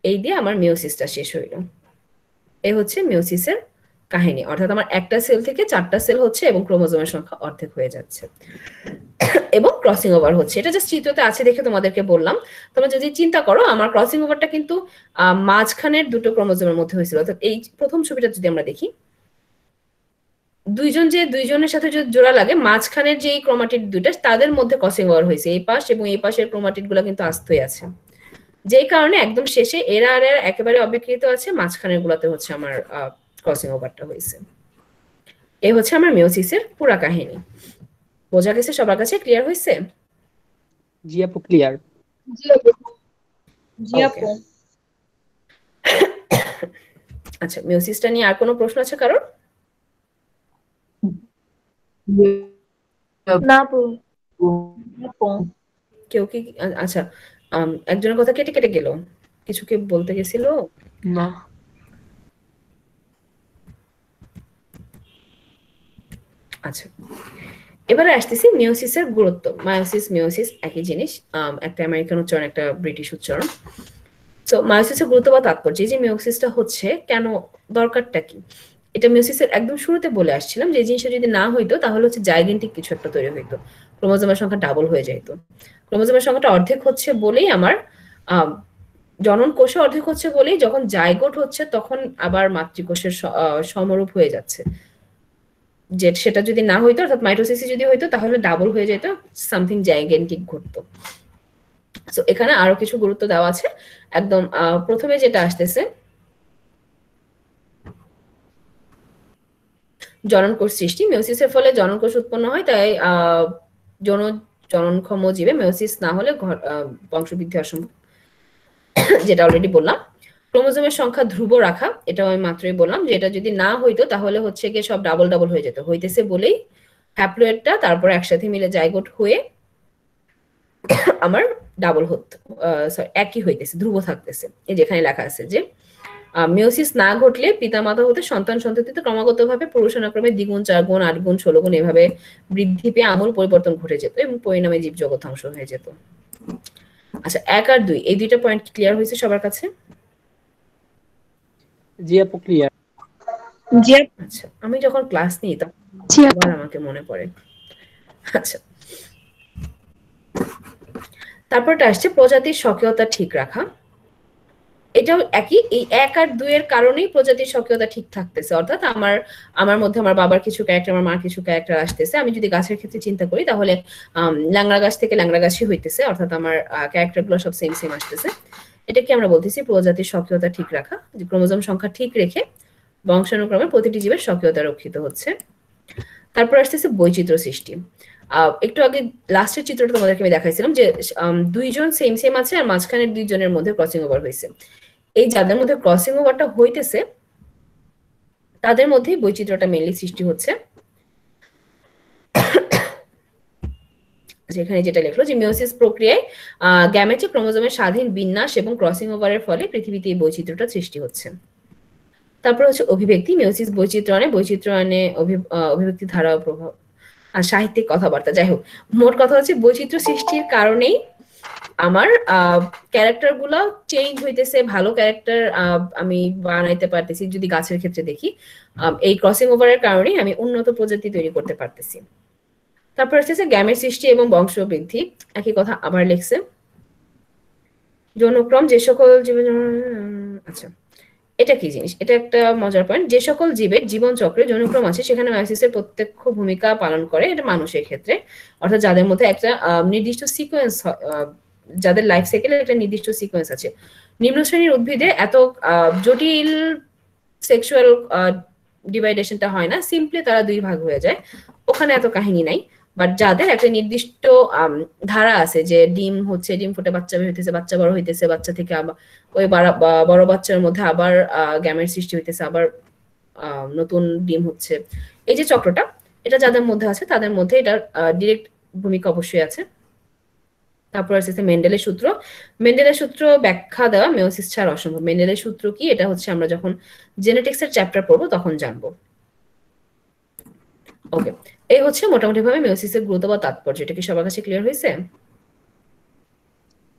এই দিয়ে আমার মিওসিসটা শেষ হইল। এই হচ্ছে মিওসিসের কাহিনী, অর্থাৎ আমার একটা সেল থেকে 4টা সেল হচ্ছে এবং ক্রোমোজোমের সংখ্যা অর্ধেক হয়ে যাচ্ছে এবং ক্রসিং ওভার হচ্ছে। এটা জাস্ট চিত্রতে আছে দেখে তোমাদেরকে বললাম। তোমরা যদি চিন্তা করো, আমার ক্রসিং ওভারটা কিন্তু মাঝখানের 2টো ক্রোমোজোমের মধ্যে হয়েছিল। অর্থাৎ এই প্রথম ছবিটা যদি আমরা দেখি, 2 জনের সাথে যদি জোড়া লাগে, মাঝখানের যে ক্রোমাটিড 2টা তাদের মধ্যে ক্রসিং ওভার হয়েছে। এই পাশ এবং এই পাশের ক্রোমাটিড গুলো কিন্তু আস্তই আছে, যেই কারণে একদম শেষে এরা আর এরা একেবারে অবিকৃত আছে, মাঝখানের গুলাতে হচ্ছে আমার ক্রসিং ওভারটা হয়েছে। এই হচ্ছে আমার মিওসিসের পুরা কাহিনী। বোঝা গেছে সবার কাছে? ক্লিয়ার হয়েছে? জি আপু, ক্লিয়ার। জি আপু। আচ্ছা, মিওসিসটা নিয়ে আর কোনো প্রশ্ন আছে কারোর? না আপু। কেউ কি? আচ্ছা, একজনের কথা কেটে কেটে গেল, কিছু কি বলতে গেছিল? না। আচ্ছা, এবারে আসতেছি মিওসিসের গুরুত্ব। মায়োসিস মিওসিস একই জিনিস, একটা আমেরিকান উচ্চারণ, একটা ব্রিটিশ উচ্চারণ। তো মায়োসিসের গুরুত্ব বা তাৎপর্য, যে মিওসিসটা হচ্ছে কেন, দরকারটা কি, এটা মিওসিসের একদম শুরুতে বলে আসছিলাম যে জিনিসটা যদি না হইতো তাহলে হচ্ছে জাইগেন্টিক কিছু একটা তৈরি হইতো, ক্রোমোজোমের সংখ্যা ডাবল হয়ে যেত। ক্রোমোজোমের সংখ্যাটা অর্ধেক হচ্ছে বলেই আমার জনন কোষে অর্ধেক হচ্ছে বলেই যখন জাইগোট হচ্ছে তখন আবার মাতৃকোষের সমরূপ হয়ে যাচ্ছে। যে সেটা যদি না হইতো, অর্থাৎ মাইটোসিস যদি হইতো, তাহলে ডাবল হয়ে যেত, সামথিং জাইগেন্টিক ঘটতো। সো এখানে আরো কিছু গুরুত্ব দেওয়া আছে। একদম প্রথমে যেটা আসতেছে, জনন কোষ সৃষ্টি। মিওসিসের ফলে জনন কোষ উৎপন্ন হয়, তাই জননক্ষম জীবে মিওসিস না হলে বংশবৃদ্ধি অসম্ভব, যেটা অলরেডি বললাম। ক্রোমোজোমের সংখ্যা ধ্রুব রাখা, এটাও আমি মাত্রই বললাম যে এটা যদি না হইতো তাহলে হচ্ছে গিয়ে সব ডাবল ডাবল হয়ে যেত, হইতেছে বলেই হ্যাপ্লয়েডটা তারপর একসাথে মিলে জাইগোট হয়ে আমার ডাবল হতো, একই হইতেছে, ধ্রুব থাকতেছে। এই যেখানে লেখা আছে যে মিওসিস না ঘটলে পিতামাতা হতে সন্তান সন্ততিতে ক্রমাগতভাবে পুরুষানুক্রমে 2 গুণ, 4 গুণ, 8 গুণ, 16 গুণ এভাবে বৃদ্ধি পেয়ে আমূল পরিবর্তন ঘটে যেত এবং পরিণামে জীবজগৎ ধ্বংস হয়ে যেত। আচ্ছা, 1 আর 2 এই 2টা পয়েন্ট ক্লিয়ার হয়েছে সবার কাছে? জি আপু, ক্লিয়ার। জি আপু। আচ্ছা, আমি যখন ক্লাস নিই তখন আমাকে মনে পড়ে। আচ্ছা, তারপরটা আসছে প্রজাতির স্বকীয়তা ঠিক রাখা। এটাও একই, এই 1 আর 2 এর কারণেই প্রজাতির স্বকীয়তা ঠিক থাকতেছে। অর্থাৎ আমার মধ্যে আমার বাবার কিছু ক্যারেক্টার, আমার মার কিছু ক্যারেক্টার আসতেছে। আমি যদি গাছের ক্ষেত্রে চিন্তা করি তাহলে ল্যাংড়া গাছ থেকে ল্যাংড়া গাছই হইতেছে, অর্থাৎ আমার ক্যারেক্টার গুলো সব সেম সেম আসতেছে। এটা কি আমরা বলতেছি প্রজাতির স্বকীয়তা ঠিক রাখা, যে ক্রোমোজোম সংখ্যা ঠিক রেখে বংশানুক্রমে প্রতিটি জীবের স্বকীয়তা রক্ষিত হচ্ছে। তারপর আসতেছে বৈচিত্র্য সৃষ্টি। একটু আগে লাস্টের চিত্রটা তোমাদেরকে আমি দেখাইছিলাম যে দুইজন সেম সেম আছে আর মাঝখানের দুইজনের মধ্যে ক্রসিং ওভার হয়েছে। এই যাদের মধ্যে ক্রসিং ওভারটা হইতেছে তাদের মধ্যেই বৈচিত্র্যটা মেইনলি সৃষ্টি হচ্ছে। যেখানে যেটা লিখলো যে মিওসিস প্রক্রিয়ায় গ্যামেটে ক্রোমোজোমের স্বাধীন বিন্যাস এবং ক্রসিং ওভারের ফলে পৃথিবীতে এই বৈচিত্র্যটা সৃষ্টি হচ্ছে। তারপর হচ্ছে অভিব্যক্তি, মিওসিস বৈচিত্র্যায়নে অভিব্যক্তি ধারা ও প্রভাব আর সাহিত্যিক কথাবার্তা। যাই হোক, মোট কথা হচ্ছে বৈচিত্র্য সৃষ্টির কারণেই আমার ক্যারেক্টার গুলো চেঞ্জ হইতেছে, ভালো ক্যারেক্টার আমি বানাইতে পারতেছি। যদি গাছের ক্ষেত্রে দেখি, এই ক্রসিং ওভারের কারণেই আমি উন্নত প্রজাতি তৈরি করতে পারতেছি। তারপর হচ্ছে গ্যামেট সৃষ্টি এবং বংশবৃদ্ধি, একই কথা আবার লিখছে। যৌনক্রম, যে সকল জীবের, আচ্ছা এটা কি জিনিস, এটা একটা মজার পয়েন্ট। যে সকল জীবের জীবন চক্রে যৌনক্রম আছে সেখানে মায়োসিসের প্রত্যক্ষ ভূমিকা পালন করে, এটা মানুষের ক্ষেত্রে, অর্থাৎ যাদের মধ্যে একটা নির্দিষ্ট সিকোয়েন্স, যাদের লাইফ সাইকেলে একটা নির্দিষ্ট সিকোয়েন্স আছে। নিম্ন শ্রেণীর উদ্ভিদে এত জটিল সেক্সুয়াল ডিভাইডেশনটা হয় না, সিম্পলি তারা দুই ভাগ হয়ে যায়, ওখানে এত কাহিনী নাই। বাট যাদের একটা নির্দিষ্ট ধারা আছে যে ডিম হচ্ছে, ডিম ফুটে বাচ্চা বের হইতেছে, বাচ্চা বড় হইতেছে, বাচ্চা থেকে আবার ওই বড় বাচ্চার মধ্যে আবার গ্যামেট সৃষ্টি হইতেছে, আবার নতুন ডিম হচ্ছে, এই যে চক্রটা, এটা যাদের মধ্যে আছে তাদের মধ্যে এটা ডিরেক্ট ভূমিকা অবশ্যই আছে। তারপর আছে মেন্ডেলের সূত্র। মেন্ডেলের সূত্র ব্যাখ্যা দেওয়া মেয়োসিস ছাড়া অসম্ভব। মেন্ডেলের সূত্র কি, এটা হচ্ছে আমরা যখন জেনেটিক্স এর চ্যাপ্টার পড়বো তখন জানবো। ওকে, এই হচ্ছে মোটামুটি ভাবে মেয়োসিসের গুরুত্ব বা তাৎপর্য। এটা কি সবার কাছে ক্লিয়ার হয়েছে?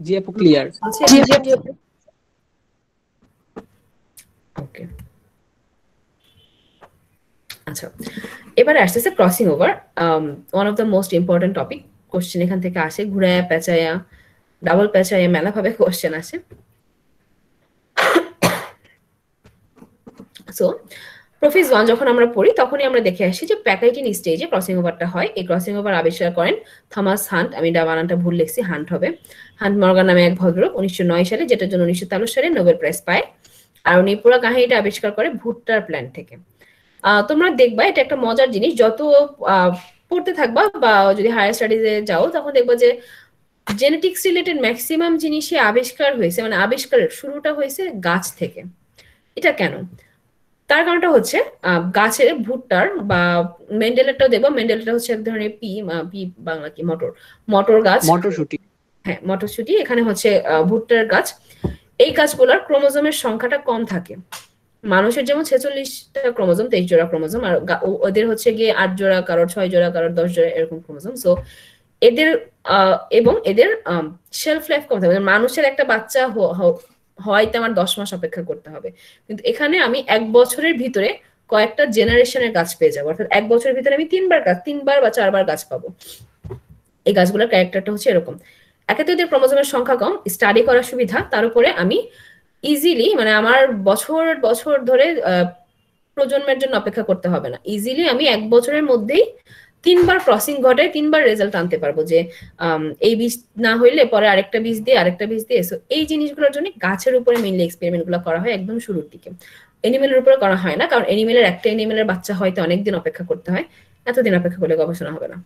জি আপু, ক্লিয়ার। ওকে, আচ্ছা এবারে আসতেছে crossing over, one of the most important topic. Question এখান থেকে আসে, ঘুরায়া পেঁচায়া, ডাবল পেঁচায়া, মেলা ভাবে কোশ্চেন আসে। সো প্রোফেজ 1 যখন আমরা পড়ি তখনই আমরা দেখে আসি যে প্যাকাইটিন স্টেজে ক্রসিং ওভারটা হয়। এই ক্রসিং ওভার আবিষ্কার করেন থমাস হান্ট, আমি বানানটা ভুল লিখছি, হান্ট হবে। হান্ট মর্গান নামে এক ভদ্রলোক 1909 সালে, যেটার জন্য 1913 সালে নোবেল প্রাইজ পায়। আর উনি পুরো কাহিনীটা আবিষ্কার করে ভুট্টার প্ল্যান্ট থেকে। তোমরা দেখবা এটা একটা মজার জিনিস, যত পড়তে থাকবা বা যদি হায়ার স্টাডিজে যাও তখন দেখবা যে জেনেটিক্স রিলেটেড ম্যাক্সিমাম জিনিসই আবিষ্কার হয়েছে, মানে আবিষ্কারের শুরুটা হয়েছে গাছ থেকে। এটা কেন? তার কারণটা হচ্ছে গাছের ভুট্টার বা মেন্ডেলেরটাও দেখবো, মেন্ডেলেরটা হচ্ছে এক ধরনের পি বাংলা কি মটর গাছ, মটরশুঁটি। হ্যাঁ মটরশুঁটি, এখানে হচ্ছে ভুট্টার গাছ। এই গাছগুলোর ক্রোমোজোমের সংখ্যাটা কম থাকে। মানুষের যেমন 46টা ক্রোমোজোম, 23 জোড়া ক্রোমোজোম, আর ওদের হচ্ছে গিয়ে 8 জোড়া, কারোর 6 জোড়া, কারোর 10 জোড়া, এরকম ক্রোমোজোম। সো এদের এবং এদের শেলফ লাইফ কম থাকে। মানুষের একটা বাচ্চা হয়তো আমার 10 মাস অপেক্ষা করতে হবে, কিন্তু এখানে আমি 1 বছরের ভিতরে কয়েকটা জেনারেশনের গাছ পেয়ে যাবো, অর্থাৎ 1 বছরের ভিতরে আমি 3বার বা 4বার গাছ পাবো। এই গাছগুলোর ক্যারেক্টারটা হচ্ছে এরকম। একে তো এদের ক্রোমোজোমের সংখ্যা কম, স্টাডি করার সুবিধা, তার উপরে আমি ইজিলি, মানে আমার বছর বছর ধরে প্রজন্মের জন্য অপেক্ষা করতে হবে না, ইজিলি আমি 1 বছরের মধ্যেই 3বার ক্রসিং ঘটে 3বার রেজাল্ট আনতে পারবো, যে এই বীজ না হইলে পরে আরেকটা বীজ দিয়ে আরেকটা বীজ দিয়ে। সো এই জিনিসগুলোর জন্য গাছের উপরে মেইনলি এক্সপেরিমেন্ট গুলো করা হয় একদম শুরুর দিকে। এনিমেলের উপরে করা হয় না, কারণ একটা এনিমেলের বাচ্চা হয়তো অনেকদিন অপেক্ষা করতে হয়, এতদিন অপেক্ষা করলে গবেষণা হবে না।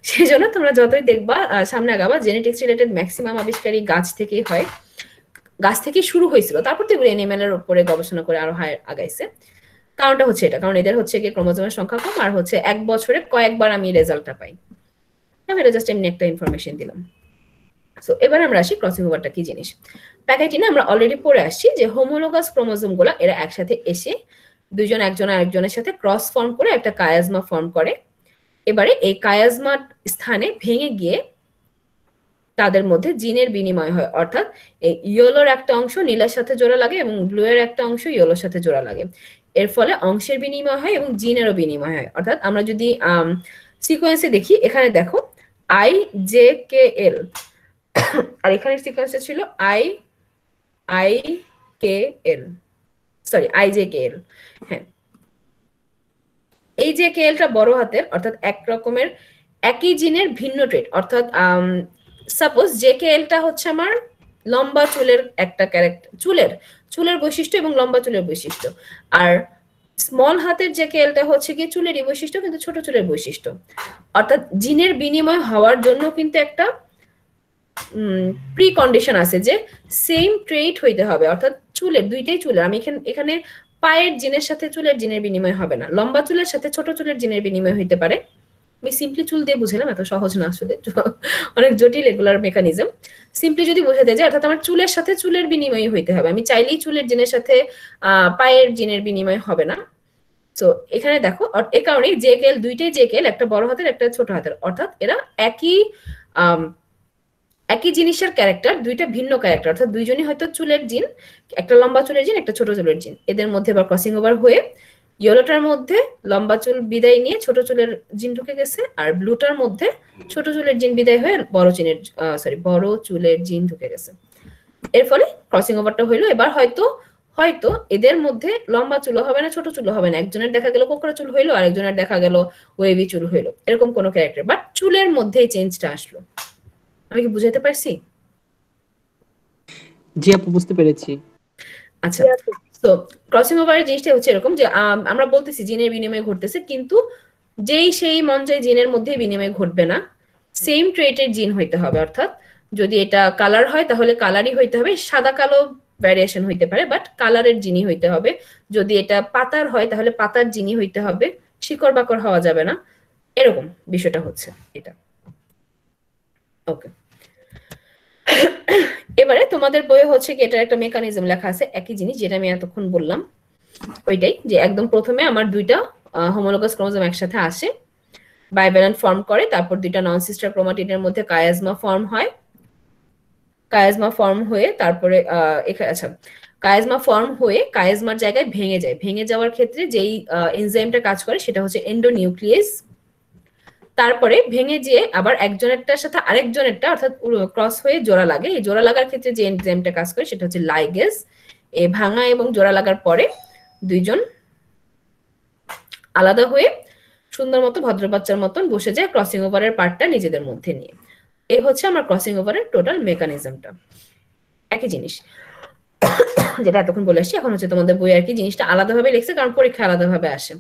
সেই জন্য তোমরা যতই দেখবা সামনে আগাবা, জেনেটিক্স রিলেটেড ম্যাক্সিমাম আবিষ্কারই গাছ থেকেই হয়, গাছ থেকে শুরু হয়েছিল, তারপর তো এগুলো এনিমেলের উপরে গবেষণা করে আরো আগাইছে। কারণটা হচ্ছে এটা, কারণ এদের হচ্ছে কি ক্রোমোজোমের সংখ্যা কম, আর হচ্ছে 1 বছরে কয়েকবার আমি রেজাল্টটা পাই। আমি এটা জাস্ট এমনি একটা ইনফরমেশন দিলাম। সো এবার আমরা আসি ক্রসিং ওভারটা কি জিনিস। প্যাকাইটিনে আমরা অলরেডি পড়ে আসছি যে হোমোলোগাস ক্রোমোজোম গুলো এরা একসাথে এসে দুইজন একজন আরেকজনের সাথে ক্রস ফর্ম করে একটা কায়াজমা ফর্ম করে। এবারে এই কায়াজমা স্থানে ভেঙে গিয়ে তাদের মধ্যে জিনের বিনিময় হয়, অর্থাৎ এই ইয়েলোর একটা অংশ নীলের সাথে জোড়া লাগে এবং ব্লু এর একটা অংশ ইয়েলোর সাথে জোড়া লাগে। এর ফলে অংশের বিনিময় হয় এবং জিনেরও বিনিময় হয়। অর্থাৎ আমরা যদি সিকোয়েন্সে দেখি, এখানে দেখো IJKL, আর এখানে সিকোয়েন্সে ছিল IJKL। হ্যাঁ, এই JKLটা বড় হাতের, অর্থাৎ এক রকমের একই জিনের ভিন্ন ট্রেট। অর্থাৎ সাপোজ JKLটা হচ্ছে আমার লম্বা চুলের একটা ক্যারেক্টার, চুলের বৈশিষ্ট্য এবং লম্বা চুলের বৈশিষ্ট্য, আর স্মল হাতের যে কেলটা হচ্ছে কি চুলেরই বৈশিষ্ট্য কিন্তু ছোট চুলের বৈশিষ্ট্য, অর্থাৎ জিনের বিনিময় হওয়ার জন্য কিন্তু একটা প্রি কন্ডিশন আছে যে সেম ট্রেট হইতে হবে, অর্থাৎ চুলের দুইটাই চুলের। আমি এখানে পায়ের জিনের সাথে চুলের জিনের বিনিময় হবে না, লম্বা চুলের সাথে ছোট চুলের জিনের বিনিময় হইতে পারে। আমি সিম্পলি চুল দিয়ে বুঝলাম, এত সহজ না আসলে, অনেক জটিল এগুলার মেকানিজম। সিম্পলি যদি বোঝাতে যায় অর্থাৎ আমার চুলের সাথে চুলের বিনিময় হইতে হবে, আমি চাইলেই চুলের জিনের সাথে পায়ের জিনের বিনিময় হবে না। তো এখানে দেখো এ কারণে যে কেল দুইটাই যে কেল, একটা বড় হাতের একটা ছোট হাতের, অর্থাৎ এরা একই জিনিসের ক্যারেক্টার, দুইটা ভিন্ন ক্যারেক্টার, অর্থাৎ দুইজনই হয়তো চুলের জিন, একটা লম্বা চুলের জিন একটা ছোট চুলের জিন, এদের মধ্যে এবার ক্রসিং ওভার হয়ে ইয়েলোটার মধ্যে লম্বা চুল বিদায় নিয়ে ছোট চুলের জিন ঢুকে গেছে, আর ব্লুটার মধ্যে ছোট চুলের জিন বিদায় হয়ে বড় চুলের জিন ঢুকে গেছে। এর ফলে ক্রসিং ওভারটা হইলো। এবার হয়তো এদের মধ্যে লম্বা চুল হবে না, ছোট চুল হবে না, একজনের দেখা গেল কোকড়া চুল হইলো, আরেকজনের দেখা গেল ওয়েভি চুল হইলো, এরকম কোনো ক্যারেক্টার, বাট চুলের মধ্যে এই চেঞ্জটা আসলো। আমি কি বুঝাতে পারছি? জি আপু, বুঝতে পেরেছি। আচ্ছা, তো ক্রসিং ওভারের জিনিসটা হচ্ছে এরকম যে আমরা বলতেছি জিনের বিনিময় ঘটতেছে, কিন্তু সেই মন চাই জিনের মধ্যে বিনিময় ঘটবে না, সেম ট্রেটের জিন হইতে হবে। অর্থাৎ যদি এটা কালার হয় তাহলে কালারই হইতে হবে, সাদা কালো ভ্যারিয়েশন হইতে পারে, বাট কালারের জিনই হইতে হবে। যদি এটা পাতার হয় তাহলে পাতার জিনই হইতে হবে, শিকড় বাকড় হওয়া যাবে না, এরকম বিষয়টা হচ্ছে এটা। ওকে, এবারে তোমাদের বইয়ে হচ্ছে কি এটার একটা মেকানিজম লেখা আছে, একই জিনিস যেটা আমি এতক্ষণ বললাম ওইটাই, যে একদম প্রথমে আমার দুইটা হোমোলোগাস ক্রোমোজোম একসাথে আসে, বাইভ্যালেন্ট ফর্ম করে, তারপর দুইটা নন সিস্টার ক্রোমাটিডের মধ্যে কায়াজমা ফর্ম হয়, কায়াজমা ফর্ম হয়ে তারপরে আচ্ছা, কায়াজমা ফর্ম হয়ে কায়াজমার জায়গায় ভেঙে যায়, ভেঙে যাওয়ার ক্ষেত্রে যেই এনজাইমটা কাজ করে সেটা হচ্ছে এন্ডোনিউক্লিয়াস। তারপরে ভেঙে যেয়ে আবার একজনেরটার সাথে আরেকজনেরটা অর্থাৎ ক্রস হয়ে জোড়া লাগে, এই জোড়া লাগার ক্ষেত্রে যে এনজাইমটা কাজ করে সেটা হচ্ছে লাইগেজ। এই ভাঙা এবং জোড়া লাগার পরে দুইজন আলাদা হয়ে সুন্দর মতো ভদ্র বাচ্চার মতন বসে যায় ক্রসিং ওভারের পার্টটা নিজেদের মধ্যে নিয়ে। এই হচ্ছে আমার ক্রসিং ওভারের টোটাল মেকানিজমটা, একই জিনিস যেটা এতক্ষণ বলে আসছি। এখন হচ্ছে তোমাদের বই আর কি জিনিসটা আলাদাভাবে লিখছে, কারণ পরীক্ষা আলাদাভাবে আসে।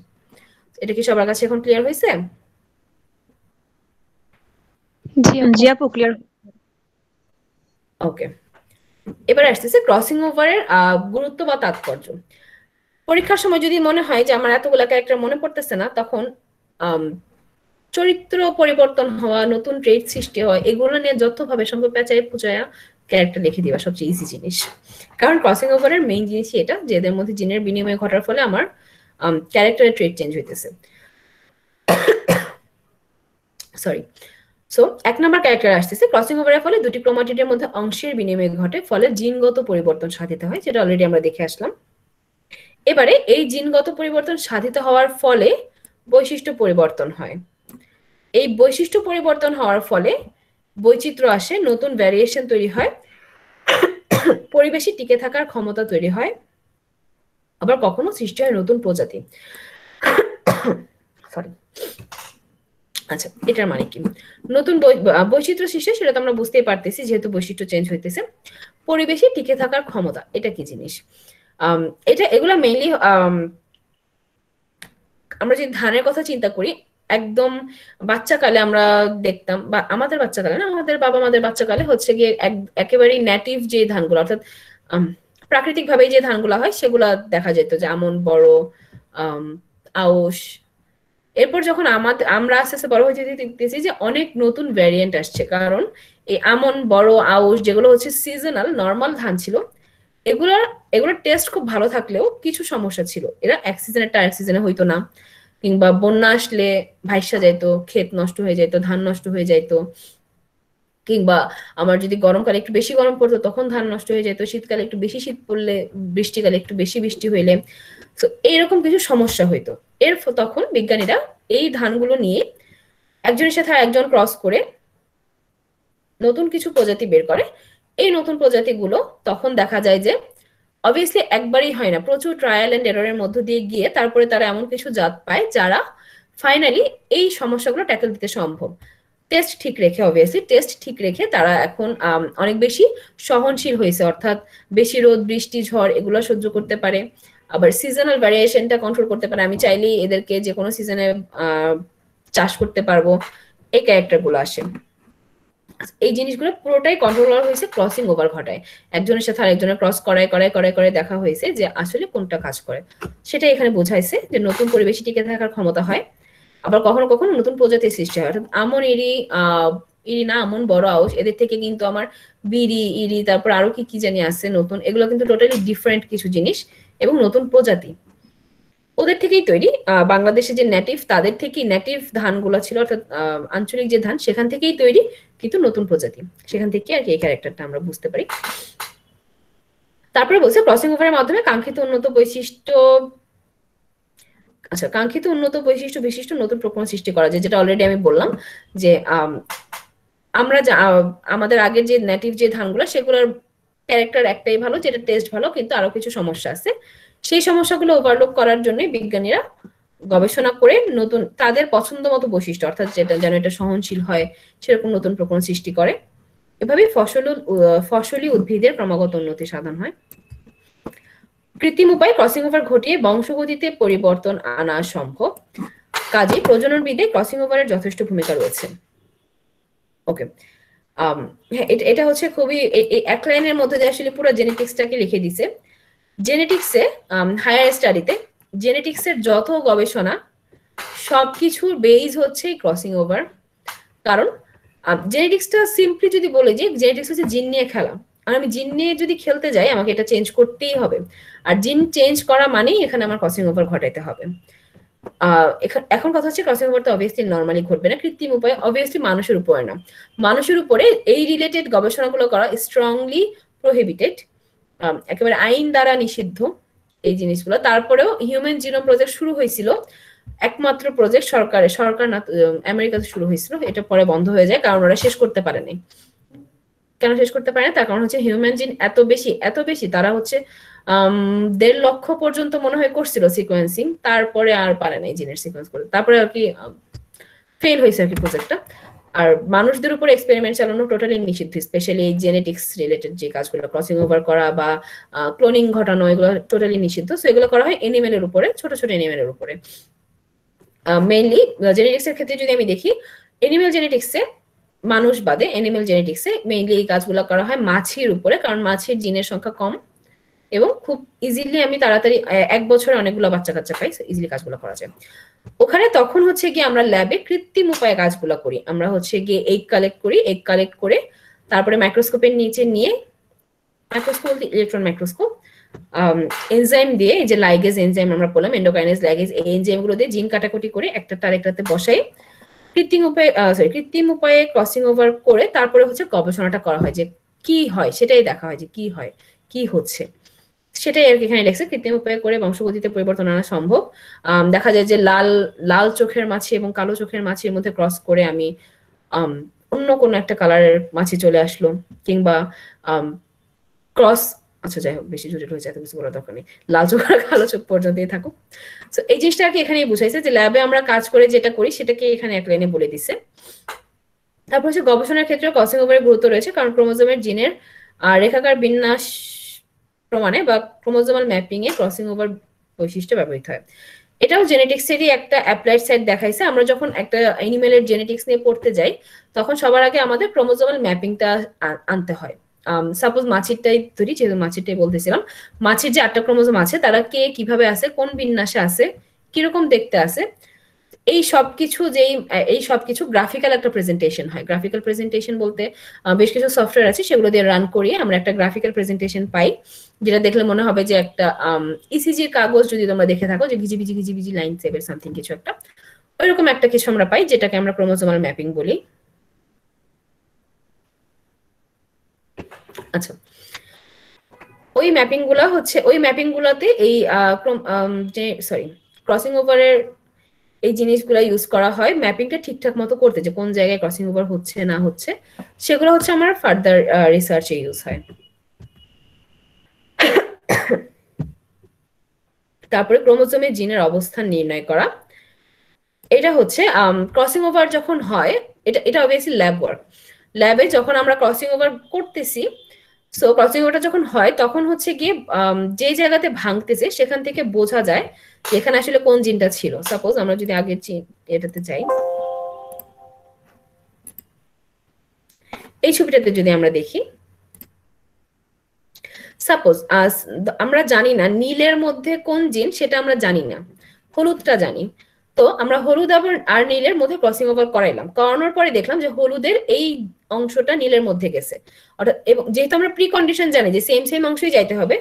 এটা কি সবার কাছে এখন ক্লিয়ার হয়েছে? জি আপু, ক্লিয়ার। ওকে, এবার আসতেছে ক্রসিং ওভারের গুরুত্ব বা তাৎপর্য। পরীক্ষার সময় যদি মনে হয় যে আমার এতগুলা ক্যারেক্টার মনে পড়তেছে না, তখন চরিত্র পরিবর্তন হওয়া, নতুন ট্রেড সৃষ্টি হওয়া, এগুলো নিয়ে যতভাবে সম্ভব পেঁচায় পুচায়া ক্যারেক্টার লিখে দিবা, সবচেয়ে ইজি জিনিস। কারণ ক্রসিং ওভারের মেইন জিনিসই এটা যে এদের মধ্যে জিনের বিনিময় ঘটার ফলে আমার ক্যারেক্টারের ট্রেড চেঞ্জ হইতেছে। সরি, সো 1 নাম্বার ক্যারেক্টার আসতেছে, ক্রসিং ওভারের ফলে দুটি ক্রোমাটিডের মধ্যে অংশের বিনিময় ঘটে, ফলে জিনগত পরিবর্তন সাধিত হয়, যেটা অলরেডি আমরা দেখে আসলাম। এবারে এই জিনগত পরিবর্তন সাধিত হওয়ার ফলে বৈশিষ্ট্য পরিবর্তন হয়, এই বৈশিষ্ট্য পরিবর্তন হওয়ার ফলে বৈচিত্র্য আসে, নতুন ভ্যারিয়েশন তৈরি হয়, পরিবেশে টিকে থাকার ক্ষমতা তৈরি হয়, আবার কখনো সৃষ্টি হয় নতুন প্রজাতি। সরি, আচ্ছা, এটার মানে কি? নতুন বৈচিত্র্য সৃষ্টি, সেটা তো আমরা বুঝতেই পারতেছি যেহেতু বৈশিষ্ট্য চেঞ্জ হইতেছে। পরিবেশে টিকে থাকার ক্ষমতা, এটা কি জিনিস? এগুলা মেইনলি আমরা যদি ধানের কথা চিন্তা করি, একদম বাচ্চাকালে আমরা দেখতাম, বা আমাদের বাচ্চাকালে না, আমাদের বাবা মাদের বাচ্চাকালে হচ্ছে গিয়ে একেবারেই নেটিভ যে ধানগুলো, অর্থাৎ প্রাকৃতিক ভাবে যে ধানগুলো হয় সেগুলা দেখা যেত, যে আমন, বড়, আউশ। এরপর যখন আমরা আস্তে আস্তে বড় হয়ে দেখতেছি যে অনেক নতুন ভ্যারিয়েন্ট আসছে, কারণ এই আমন, বড়, আউশ যেগুলো হচ্ছে সিজনাল নর্মাল ধান ছিল, এগুলোর টেস্ট খুব ভালো থাকলেও কিছু সমস্যা ছিল। এরা এক সিজনেরটা আরেক সিজনে হইতো না, কিংবা বন্যা আসলে ভাইসা যাইতো, ক্ষেত নষ্ট হয়ে যাইতো, ধান নষ্ট হয়ে যাইতো, কিংবা আমার যদি গরমকালে একটু বেশি গরম পড়তো তখন ধান নষ্ট হয়ে যেত, শীতকালে একটু বেশি শীত পড়লে, বৃষ্টিকালে একটু বেশি বৃষ্টি হইলে, তো এইরকম কিছু সমস্যা হইতো। তখন বিজ্ঞানীরা এই ধানগুলো নিয়ে একজনের সাথে একজন ক্রস করে নতুন কিছু প্রজাতি বের করে। এই নতুন প্রজাতিগুলো তখন দেখা যায় যে অবভিয়াসলি একবারই হয় না, প্রচুর ট্রায়াল এন্ড এররের মধ্য দিয়ে গিয়ে তারপরে তারা এমন কিছু জাত পায় যারা ফাইনালি এই সমস্যাগুলো ট্যাকল দিতে সম্ভব। টেস্ট ঠিক রেখে, অবভিয়াসলি টেস্ট ঠিক রেখে তারা এখন অনেক বেশি সহনশীল হয়েছে, অর্থাৎ বেশি রোদ, বৃষ্টি, ঝড় এগুলো সহ্য করতে পারে, আবার সিজনাল ভ্যারিয়েশনটা কন্ট্রোল করতে পারে, আমি চাইলেই এদেরকে যে কোনো সিজনে চাষ করতে পারবো, এই ক্যারেক্টারগুলো আসে। এই জিনিসগুলো পুরোটাই কন্ট্রোল করা হয়েছে ক্রসিং ওভার ঘটায়, একজনের সাথে আরেকজনের ক্রস করায় দেখা হয়েছে যে আসলে কোনটা কাজ করে, সেটা এখানে বোঝাইছে যে নতুন পরিবেশে টিকে থাকার ক্ষমতা হয়। আবার কখনো কখনো নতুন প্রজাতির সৃষ্টি হয়, অর্থাৎ আমন ইরি ইরি না আমন বড় আউশ, এদের থেকে কিন্তু আমার বিড়ি ইরি তারপর আরো কি কি জানি আছে নতুন, এগুলো কিন্তু টোটালি ডিফারেন্ট কিছু জিনিস এবং নতুন প্রজাতি ওদের থেকেই তৈরি। বাংলাদেশে যে নেটিভ, তাদের থেকেই নেটিভ ধানগুলো ছিল, অর্থাৎ আঞ্চলিক যে ধান সেখান থেকেই তৈরি, কিন্তু নতুন প্রজাতি, সেখান থেকে আর কি এই ক্যারেক্টারটা আমরা বুঝতে পারি। তারপরে বলছে ক্রসিং ওভারের মাধ্যমে কাঙ্ক্ষিত উন্নত বৈশিষ্ট্য, আচ্ছা কাঙ্ক্ষিত উন্নত বৈশিষ্ট্য বিশিষ্ট নতুন প্রকরণ সৃষ্টি করা যায়, যেটা অলরেডি আমি বললাম যে আমরা আমাদের আগের যে নেটিভ যে ধানগুলো সেগুলোর ক্যারেক্টার একটাই ভালো, যেটা টেস্ট ভালো, কিন্তু আরো কিছু সমস্যা আছে। সেই সমস্যাগুলো ওভারলুক করার জন্য বিজ্ঞানীরা গবেষণা করে নতুন তাদের পছন্দ মতো বৈশিষ্ট্য, অর্থাৎ যেটা যেন এটা সহনশীল হয় সেরকম নতুন প্রকরণ সৃষ্টি করে। এভাবে ফসলি উদ্ভিদের ক্রমাগত উন্নতি সাধন হয়। কৃত্রিম উপায়ে ক্রসিং ওভার ঘটিয়ে বংশগতিতে পরিবর্তন আনা সম্ভব, কাজে প্রজননবিদে ক্রসিং ওভারের যথেষ্ট ভূমিকা রয়েছে। ওকে, এটা হচ্ছে খুবই এক লাইনের মধ্যে আসলে পুরো জেনেটিক্সটাকে লিখে দিছে। জেনেটিক্সে হায়ার স্টাডিতে জেনেটিক্সের যত গবেষণা সবকিছুর বেইজ হচ্ছে ক্রসিং ওভার। কারণ জেনেটিক্সটা সিম্পলি যদি বলে যে জেনেটিক্স হচ্ছে জিন নিয়ে খেলা, আর আমি জিন নিয়ে যদি খেলতে যাই আমাকে এটা চেঞ্জ করতেই হবে, আর জিন চেঞ্জ করা মানেই এখানে আমার ক্রসিং ওভার ঘটাইতে হবে। এখন কথা হচ্ছে ক্রসিং ওভার তো অবভিয়াসলি নরমালি ঘটবে না, কৃত্রিম উপায়ে, অবভিয়াসলি মানুষের উপরে না, মানুষের উপরে এই রিলেটেড গবেষণাগুলো করা স্ট্রংলি প্রহিবিটেড, একেবারে আইন দ্বারা নিষিদ্ধ এই জিনিসগুলো। তারপরেও হিউম্যান জিনোম প্রজেক্ট শুরু হয়েছিল, একমাত্র প্রজেক্ট সরকার না আমেরিকাতে শুরু হয়েছিল, এটা পরে বন্ধ হয়ে যায় কারণ ওরা শেষ করতে পারেনি। কেন শেষ করতে পারে না? তার কারণ হচ্ছে হিউম্যান জিন এত বেশি তারা হচ্ছে 1.5 লক্ষ পর্যন্ত মনে হয় করছিল সিকোয়েন্সিং, তারপরে আর পারে নাই জিনের সিকোয়েন্স করে, তারপরে আর কি ফেল হয়েছে আর কি প্রজেক্টটা। আর মানুষদের উপর এক্সপেরিমেন্ট চালানো টোটালি নিষিদ্ধ, স্পেশালি জেনেটিক্স রিলেটেড যে কাজগুলো, ক্রসিং ওভার করা বা ক্লোনিং ঘটানো, এগুলো টোটালি নিষিদ্ধ। সো এগুলো করা হয় এনিমেলের উপরে, ছোট ছোট এনিমেলের উপরে। মেইনলি জেনেটিক্সের ক্ষেত্রে যদি আমি দেখি, এনিমেল জেনেটিক্সে মানুষ বাদে এনিমেল জেনেটিক্সে মেইনলি এই কাজগুলো করা হয় মাছির উপরে, কারণ মাছির জিনের সংখ্যা কম এবং খুব ইজিলি আমি তাড়াতাড়ি 1 বছরে অনেকগুলো বাচ্চা কাচ্চা পাই, ইজিলি কাজগুলো করা যায় ওখানে। তখন হচ্ছে গিয়ে আমরা ল্যাবে কৃত্রিম উপায়ে কাজগুলো করি, আমরা হচ্ছে গিয়ে এগ কালেক্ট করে তারপরে মাইক্রোস্কোপের নিচে নিয়ে, মাইক্রোস্কোপ ইলেকট্রন মাইক্রোস্কোপ, এনজাইম দিয়ে, এই যে লাইগেজ এনজাইম আমরা বললাম, এন্ডোকাইনেজ লাইগেজ, এই এনজাইম গুলো দিয়ে জিন কাটাকুটি করে একটাতে আরেকটাতে বসাই কৃত্রিম উপায়ে ক্রসিং ওভার করে তারপরে হচ্ছে গবেষণাটা করা হয় যে কি হয়, সেটাই দেখা হয় যে কি হয়, কি হচ্ছে, সেটাই আর কি এখানে লেখছে। কৃত্রিম উপায়ে করে বংশগতিতে পরিবর্তন আনা সম্ভব। দেখা যায় যে লাল চোখের মাছি এবং কালো চোখের মাছির মধ্যে ক্রস করে আমি অন্য কোনো একটা কালারের মাছি চলে আসলো, কিংবা ক্রস, আচ্ছা যাই হোক বেশি জটিল হয়ে যায়, কিছু বলার দরকার নেই, লাল চোখ আর কালো চোখ পর্যন্তই থাকুক। তো এই জিনিসটাকে এখানেই বুঝাইছে যে ল্যাবে আমরা কাজ করে যেটা করি সেটাকে এখানে এক লাইনে বলে দিছে। তারপর হচ্ছে গবেষণার ক্ষেত্রে ক্রসিং ওভারের গুরুত্ব রয়েছে, কারণ ক্রোমোজোমের জিনের রেখাকার বিন্যাস প্রমাণে বা ক্রোমোজোমাল ম্যাপিং এ ক্রসিং ওভার বৈশিষ্ট্য ব্যবহৃত হয়। এটাও জেনেটিক্সেরই একটা অ্যাপ্লাইড সাইড দেখাইছে। আমরা যখন একটা অ্যানিমেলের জেনেটিক্স নিয়ে পড়তে যাই তখন সবার আগে আমাদের ক্রোমোজোমাল ম্যাপিংটা আনতে হয়। সাপোজ মাছিরটাই ধরি, যেহেতু মাছিরটাই বলতেছিলাম, মাছির যে 8টা ক্রোমোজোম আছে তারা কে কিভাবে আছে, কোন বিন্যাসে আছে, কিরকম দেখতে আছে, এই সবকিছু গ্রাফিক্যাল একটা প্রেজেন্টেশন হয়। গ্রাফিক্যাল প্রেজেন্টেশন বলতে বেশ কিছু সফটওয়্যার আছে সেগুলো দিয়ে রান করিয়ে আমরা একটা গ্রাফিক্যাল প্রেজেন্টেশন পাই, যেটা দেখলে মনে হবে যে একটা ইসিজির কাগজ যদি তোমরা দেখে থাকো যে ঘিজি লাইন সেভের সামথিং কিছু একটা, ওইরকম একটা কিছু আমরা পাই যেটাকে আমরা ক্রোমোজোমাল ম্যাপিং বলি। আচ্ছা, ওই ম্যাপিং গুলাতে এই ক্রসিং ওভারের এই জিনিসগুলো ইউজ করা হয় ম্যাপিংটা ঠিকঠাক মতো করতে, যে কোন জায়গায় ক্রসিং ওভার হচ্ছে না হচ্ছে, সেগুলো হচ্ছে আমার ফার্দার রিসার্চে ইউজ হয়। তারপরে ক্রোমোজোমে জিনের অবস্থান নির্ণয় করা, এটা হচ্ছে ক্রসিং ওভার যখন হয়, এটা অবভিয়াসলি ল্যাব ওয়ার্ক। ল্যাবে যখন আমরা ক্রসিং ওভার করতেছি সো ক্রসিং ওভারটা যখন হয় তখন হচ্ছে গিয়ে যে জায়গাতে ভাঙতেছে সেখান থেকে বোঝা যায় যে এখানে আসলে কোন জিনটা ছিল। সাপোজ আমরা যদি আগের এটাতে যাই, এই ছবিটাতে যদি আমরা দেখি, সাপোজ আমরা জানি না নীলের মধ্যে কোন জিন, সেটা আমরা জানি না, হলুদটা জানি। তো আমরা হলুদ আর নীলের মধ্যে ক্রসিং ওভার করাইলাম, করানোর পরে দেখলাম যে হলুদের এই অংশটা নীলের মধ্যে গেছে, অর্থাৎ এবং যেহেতু আমরা প্রি কন্ডিশন জানি যে সেম সেম অংশই যাইতে হবে,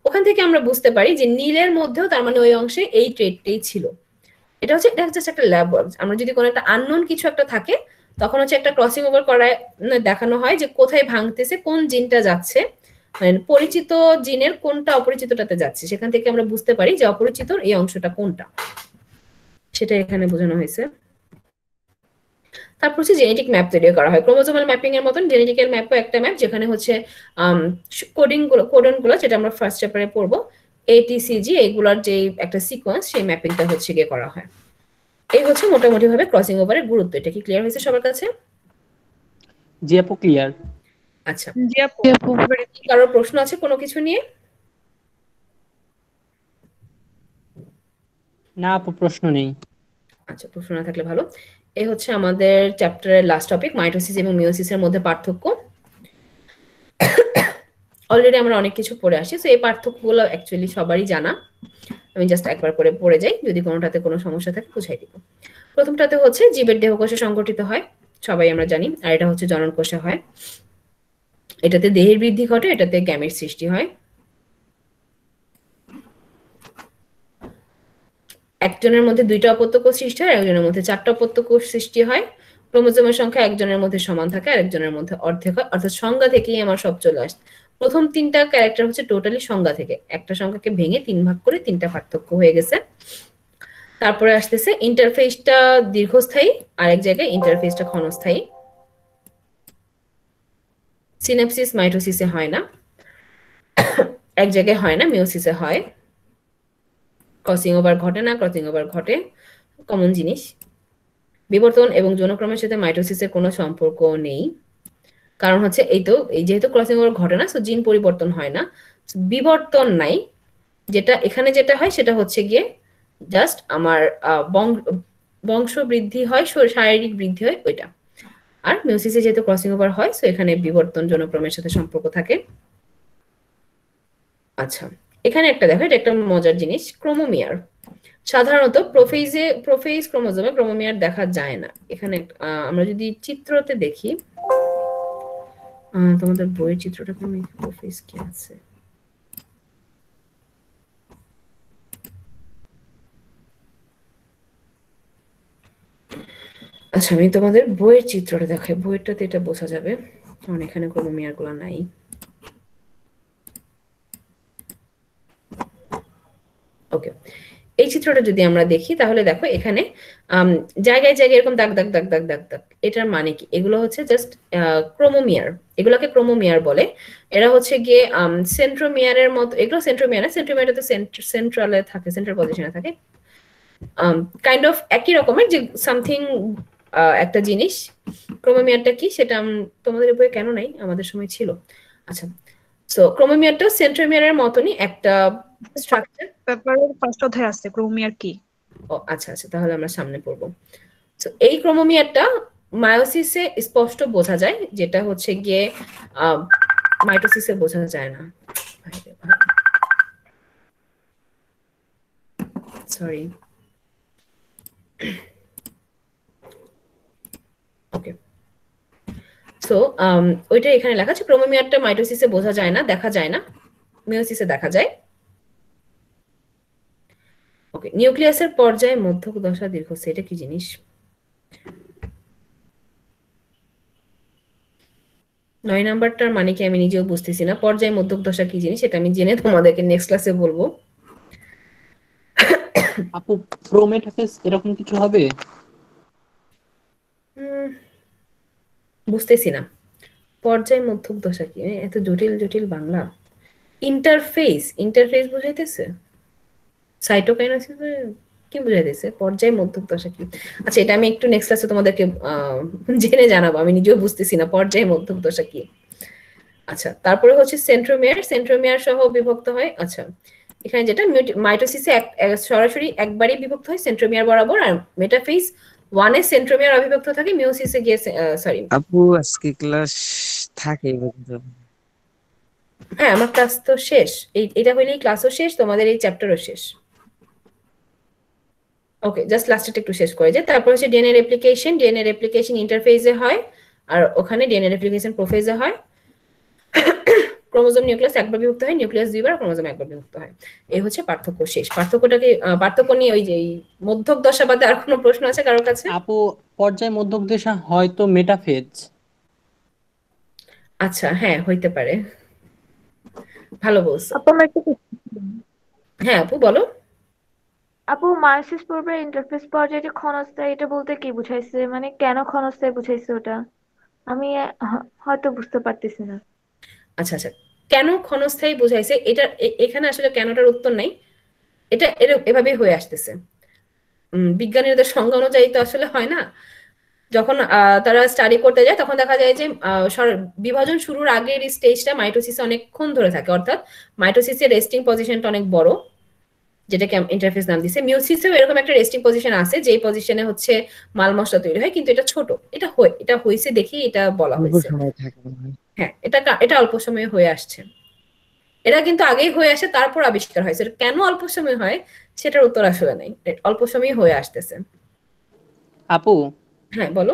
ওখান থেকে আমরা বুঝতে পারি যে নীলের মধ্যেও তার মানে ওই অংশে এই ট্রেডটাই ছিল। এটা জাস্ট একটা ল্যাব ওয়ার্ক। আমরা যদি কোনো একটা আননোন কিছু একটা থাকে তখন হচ্ছে একটা ক্রসিং ওভার করায় দেখানো হয় যে কোথায় ভাঙতেছে, কোন জিনটা যাচ্ছে, মানে পরিচিত জিনের কোনটা অপরিচিতটাতে যাচ্ছে, সেখান থেকে আমরা বুঝতে পারি যে অপরিচিত এই অংশটা কোনটা, সেটা এখানে বোঝানো হয়েছে। তারপর হচ্ছে জেনেটিক ম্যাপ তৈরি করা হয়, ক্রোমোজোমাল ম্যাপিং এর মতন জেনেটিক্যাল ম্যাপও একটা ম্যাপ, যেখানে হচ্ছে কোডনগুলো যেটা আমরা ফার্স্ট চ্যাপ্টারে পড়বো, ATCG এগুলার যে একটা সিকোয়েন্স, সেই ম্যাপিংটা হচ্ছে গিয়ে করা হয়। এই হচ্ছে মোটামুটি ভাবে ক্রসিং ওভারের গুরুত্ব। এটা কি ক্লিয়ার হয়েছে সবার কাছে? জি আপু, ক্লিয়ার। আচ্ছা, জি আপু। কারোর প্রশ্ন আছে কোনো কিছু নিয়ে? না আপু, প্রশ্ন নেই। আচ্ছা, প্রশ্ন না থাকলে ভালো। এই হচ্ছে আমাদের চ্যাপ্টারের লাস্ট টপিক, মাইটোসিস এবং মিওসিসের মধ্যে পার্থক্য। অলরেডি আমরা অনেক কিছু পড়ে আসি, তো এই পার্থক্যগুলো অ্যাকচুয়ালি সবারই জানা। আমি জাস্ট একবার করে পড়ে যাই, যদি কোনোটাতে কোনো সমস্যা থাকে বুঝাই দিব। প্রথমটাতে হচ্ছে জীবের দেহকোষে সংগঠিত হয়, সবাই আমরা জানি, আর এটা হচ্ছে জনন কোষে হয়। এটাতে দেহের বৃদ্ধি ঘটে, এটাতে গ্যামেট সৃষ্টি হয়। একজনের মধ্যে 2টা অপত্য কোষ সৃষ্টি হয়, একজনের মধ্যে 4টা অপত্য কোষ সৃষ্টি হয়। ক্রোমোজোমের সংখ্যা একজনের মধ্যে সমান থাকে আর একজনের মধ্যে অর্ধেক হয়, অর্থাৎ সংজ্ঞা থেকেই আমার সব চলে আসে। প্রথম 3টা ক্যারেক্টার হচ্ছে টোটালি সংজ্ঞা থেকে, একটা সংখ্যাকে ভেঙে 3 ভাগ করে 3টা পার্থক্য হয়ে গেছে। তারপরে আসতেছে ইন্টারফেসটা দীর্ঘস্থায়ী, আর এক জায়গায় ইন্টারফেসটা ক্ষণস্থায়ী। সিনাপসিস মাইটোসিসে হয় না, এক জায়গায় হয় না, মিওসিসে হয়। ক্রসিং ওভার ঘটে না, ক্রসিং ওভার ঘটে, কমন জিনিস। বিবর্তন এবং যৌনক্রমের সাথে মাইটোসিসের কোনো সম্পর্ক নেই, কারণ হচ্ছে এই যেহেতু ক্রসিং ওভার ঘটে না, সো জিন পরিবর্তন হয় না, বিবর্তন নাই। যেটা এখানে যেটা হয় সেটা হচ্ছে গিয়ে জাস্ট আমার বংশ বৃদ্ধি হয়, শারীরিক বৃদ্ধি হয় ওইটা। আর মিওসিসে যেহেতু ক্রসিং ওভার হয়, সো এখানে বিবর্তন যৌনক্রমের সাথে সম্পর্ক থাকে। আচ্ছা, এখানে একটা দেখো, এটা একটা মজার জিনিস, ক্রোমোমিয়ার। সাধারণত প্রোফেজ ক্রোমোজোমে ক্রোমোমিয়ার দেখা যায় না। এখানে আমরা যদি চিত্রতে দেখি, তোমাদের বইয়ের চিত্রটা প্রোফেজ কি আছে, আচ্ছা আমি তোমাদের বইয়ের চিত্রটা দেখাই, বইটাতে এটা বোঝা যাবে, কারণ এখানে ক্রোমোমিয়ার গুলো নাই। ওকে, এই চিত্রটা যদি আমরা দেখি তাহলে দেখো এখানে জায়গায় জায়গায় এরকম দাগ দাগ দাগ দাগ দাগ দাগ, এটার মানে কি? এগুলো হচ্ছে জাস্ট ক্রোমোমিয়ার, এগুলোকে ক্রোমোমিয়ার বলে। এরা হচ্ছে গিয়ে সেন্ট্রোমিয়ারের মতো, এগুলো সেন্ট্রোমিয়ার না, সেন্ট্রোমিয়ারটা তো সেন্ট্রালে থাকে, সেন্ট্রাল পজিশনে থাকে, কাইন্ড অফ একই রকমের যে সামথিং একটা জিনিস। ক্রোমোমিয়ারটা কি সেটা তোমাদের বইয়ে কেন নাই, আমাদের সময় ছিল। আচ্ছা, সো ক্রোমোমিয়ারটা সেন্ট্রোমিয়ারের মতনই একটা স্ট্রাকচার। পেপারের ফার্স্ট অধ্যায় আছে ক্রোমোমিয়ার কি। ও আচ্ছা আচ্ছা, তাহলে আমরা সামনে পড়বো। তো এই ক্রোমোমিয়ারটা মায়োসিসে স্পষ্ট বোঝা যায়, যেটা হচ্ছে গিয়ে মাইটোসিসে বোঝা যায় না। সরি, ওকে। সো ওইটা এখানে লেখা আছে, ক্রোমোমিয়ারটা মাইটোসিসে বোঝা যায় না, দেখা যায় না, মিওসিসে দেখা যায়। ওকে, নিউক্লিয়াসের পর্যায়ে মধ্যক দশা দীর্ঘস্থায়ী, এটা কি জিনিস? 9 নাম্বারটার মানে কি আমি নিজেও বুঝতেছি না। পর্যায় মধ্যক দশা কি জিনিস এটা আমি জেনে তোমাদেরকে নেক্সট ক্লাসে বলবো। আপু প্রোমেটাফেজ এরকম কিছু হবে? বুঝতেছি না পর্যায় মধ্যক দশা কি, এত জটিল জটিল বাংলা। ইন্টারফেস বুঝাইতেছে, সাইটোকাইনেসিস কি বুঝাইতেছে, পর্যায় মধ্যক দশা কি? আচ্ছা, এটা আমি একটু নেক্সট ক্লাসে তোমাদেরকে জেনে জানাবো, আমি নিজেও বুঝতেছি না পর্যায় মধ্যক দশা কি। আচ্ছা, তারপরে হচ্ছে সেন্ট্রোমিয়ার। সেন্ট্রোমিয়ার সহ বিভক্ত হয়। আচ্ছা, এখানে যেটা মাইটোসিসে সরাসরি একবারই বিভক্ত হয় সেন্ট্রোমিয়ার বরাবর, আর মেটাফেজ 1 এ সেন্ট্রোমিয়ার অবিভক্ত থাকে, মিওসিসে গিয়ে সরি। আপু আজকে ক্লাস থাকে কিন্তু। হ্যাঁ, আমার ক্লাস তো শেষ, এটা হইলেই ক্লাসও শেষ, তোমাদের এই চ্যাপ্টারও শেষ। ওকে, জাস্ট লাস্টটা একটু শেষ করে যে তারপর হচ্ছে ডিএনএ রেপ্লিকেশন। ডিএনএ রেপ্লিকেশন ইন্টারফেজে হয়, আর ওখানে ডিএনএ রেপ্লিকেশন প্রোফেজে হয়। ক্রোমোজোম নিউক্লিয়াস একবার বিভক্ত হয়, নিউক্লিয়াস দুইবার, ক্রোমোজোম একবার বিভক্ত হয়। এই হচ্ছে পার্থক্য শেষ। পার্থক্যটাকে পার্থক্য নিয়ে ওই যে এই মধ্যক দশা বাদে আর কোনো প্রশ্ন আছে কারোর কাছে? আপু পর্যায় মধ্যক দশা হয়তো মেটাফেজ। আচ্ছা, হ্যাঁ হইতে পারে, ভালো বলছো। আপু আমার একটা question ছিল। হ্যাঁ আপু বলো। আপু মায়োসিস পর্বের ইন্টারফেস পর্যায়ে ক্ষণস্থায়ী এটা বলতে কি বুঝাইছে, মানে কেন ক্ষণস্থায়ী বুঝাইছে ওটা আমি হয়তো বুঝতে পারতেছি না। আচ্ছা আচ্ছা, কেন ক্ষণস্থায়ী বুঝাইছে এটা এখানে আসলে কেনটার উত্তর নাই, এটা এভাবেই হয়ে আসতেছে। বিজ্ঞানীদের সংজ্ঞা অনুযায়ী তো আসলে হয় না। যখন তারা স্টাডি করতে যায় তখন দেখা যায় যে বিভাজন শুরুর আগের স্টেজটা মাইটোসিসে অনেকক্ষণ ধরে থাকে, অর্থাৎ মাইটোসিসের রেস্টিং পজিশনটা অনেক বড়, যেটাকে ইন্টারফেস নাম দিছে। মিওসিসেও এরকম একটা রেস্টিং পজিশন আছে, যেই পজিশনে হচ্ছে মাল মশলা তৈরি হয়, কিন্তু এটা ছোট। এটা হয়েছে দেখি এটা বলা অল্প হয়েছে। সময় থাকে মনে হয়। হ্যাঁ, এটা অল্প সময়ে হয়ে আসছে। এটা কিন্তু আগেই হয়ে আসে, তারপর আবিষ্কার হয়েছে। কেন অল্প সময় হয় সেটার উত্তর আসলে নাই, অল্প সময় হয়ে আসতেছে। আপু হ্যাঁ বলো।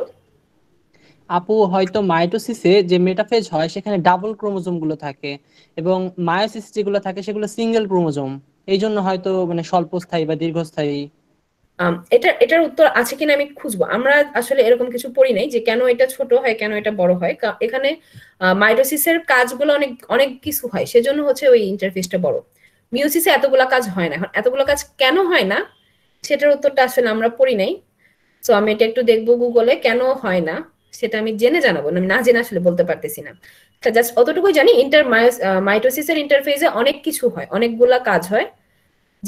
আপু হয়তো মাইটোসিসে যে মেটাফেজ হয় সেখানে ডাবল ক্রোমোজোম গুলো থাকে, এবং মায়োসিস যেগুলো থাকে সেগুলো সিঙ্গেল ক্রোমোজোম, এই জন্য হয়তো মানে স্বল্পস্থায়ী বা দীর্ঘস্থায়ী। এটার উত্তর আছে কিনা আমি খুঁজবো। আমরা আসলে এরকম কিছু পড়ি নাই যে কেন এটা ছোট হয় কেন এটা বড় হয়। এখানে মাইটোসিসের কাজগুলো অনেক অনেক কিছু হয়, সেজন্য হচ্ছে ওই ইন্টারফেসটা বড়। মিওসিসে এতগুলা কাজ হয় না। এখন এতগুলো কাজ কেন হয় না সেটার উত্তরটা আসলে আমরা পড়ি নাই। তো আমি এটা একটু দেখবো গুগলে, কেন হয় না সেটা আমি জেনে জানাবো, আমি না জেনে আসলে বলতে পারতেছি না। জাস্ট অতটুকুই জানি, মাইটোসিসের ইন্টারফেসে অনেক কিছু হয়, অনেকগুলা কাজ হয়,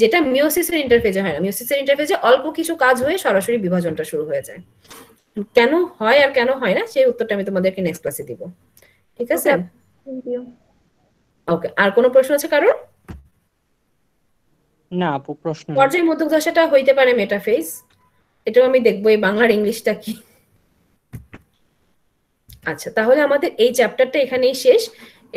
যেটা মিওসিসের ইন্টারফেজে হয় না। মিওসিসের ইন্টারফেজে অল্প কিছু কাজ হয়ে সরাসরি বিভাজনটা শুরু হয়ে যায়। কেন হয় আর কেন হয় না সেই উত্তরটা আমি তোমাদেরকে নেক্সট ক্লাসে দিব, ঠিক আছে? Thank you. ওকে, আর কোনো প্রশ্ন আছে কারোর? না আপু, প্রশ্ন নেই। পর্যায় মধ্যক দশাটা হইতে পারে মেটাফেজ, এটাও আমি দেখবো এই বাংলার ইংলিশটা কি। আচ্ছা, তাহলে আমাদের এই চ্যাপ্টারটা এখানেই শেষ।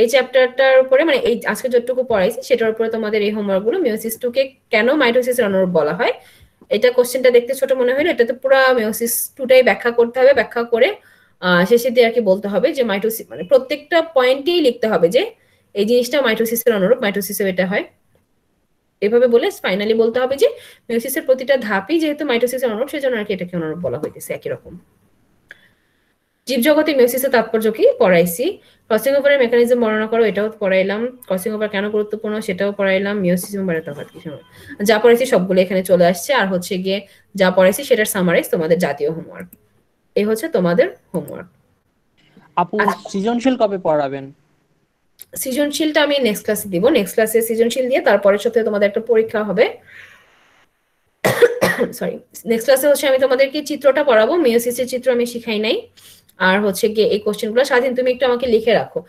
এই চ্যাপ্টারটার উপরে মানে এই আজকে যতটুকু পড়াইছি সেটার উপরে তোমাদের এই হোমওয়ার্ক গুলো, মিওসিস 2 কে কেন মাইটোসিসের অনুরূপ বলা হয়। এটা কোশ্চেনটা দেখতে ছোট মনে হলো, এটা তো পুরো মিওসিস 2টাই ব্যাখ্যা করতে হবে। ব্যাখ্যা করে শেষের দিয়ে আর কি বলতে হবে যে মাইটোসিস মানে প্রত্যেকটা পয়েন্টেই লিখতে হবে যে এই জিনিসটা মাইটোসিসের অনুরূপ, মাইটোসিসেও এটা হয়, এভাবে বলে ফাইনালি বলতে হবে যে মিওসিসের প্রতিটা ধাপই যেহেতু মাইটোসিসের অনুরূপ সেজন্য আর কি এটাকে অনুরূপ বলা হইতেছে একই রকম। জীবজগতে মিওসিসের তাৎপর্য কি পড়াইছি। ক্রসিং ওভারের মেকানিজম বর্ণনা করো, এটাও পড়াইলাম। ক্রসিং ওভার কেন গুরুত্বপূর্ণ সেটাও পড়াইলাম। মিওসিস এবং তফাৎ কি সময়, যা পড়াইছি সবগুলো এখানে চলে আসছে। আর হচ্ছে গিয়ে যা পড়াইছি সেটার সামারাইজ তোমাদের জাতীয় হোমওয়ার্ক। এই হচ্ছে তোমাদের হোমওয়ার্ক। আপু সৃজনশীল কবে পড়াবেন? সৃজনশীলটা আমি নেক্সট ক্লাসে দিব। নেক্সট ক্লাসে সৃজনশীল দিয়ে তারপরের সাথে তোমাদের একটা পরীক্ষা হবে। সরি, নেক্সট ক্লাসে হচ্ছে আমি তোমাদেরকে চিত্রটা পড়াবো। মিওসিসের চিত্র আমি শিখাই নাই। আর হচ্ছে গিয়ে এই কোশ্চেনগুলো স্বাধীন তুমি একটু আমাকে লিখে রাখো।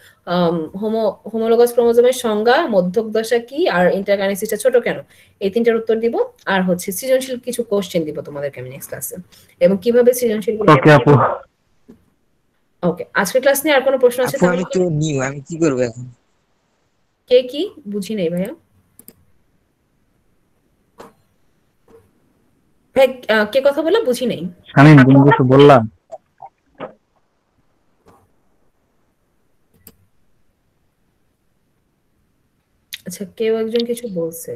হোমোলোগাস ক্রোমোজোমের সংজ্ঞা, মধ্যক দশা কি, আর ইন্টারকাইনেসিসটা ছোট কেন, এই তিনটার উত্তর দিব। আর হচ্ছে সৃজনশীল কিছু কোশ্চেন দিব তোমাদেরকে আমি নেক্সট ক্লাসে, এবং কিভাবে সৃজনশীল। ওকে আপু। ওকে, আজকের ক্লাস নিয়ে আর কোনো প্রশ্ন আছে? আপু আমি তো নিউ, আমি কি করব এখন? কে কি বুঝি নাই ভাইয়া। ভাই কে কথা বলে বুঝি নাই। আমি কিছু বললাম। আচ্ছা, কেউ একজন কিছু বলছে।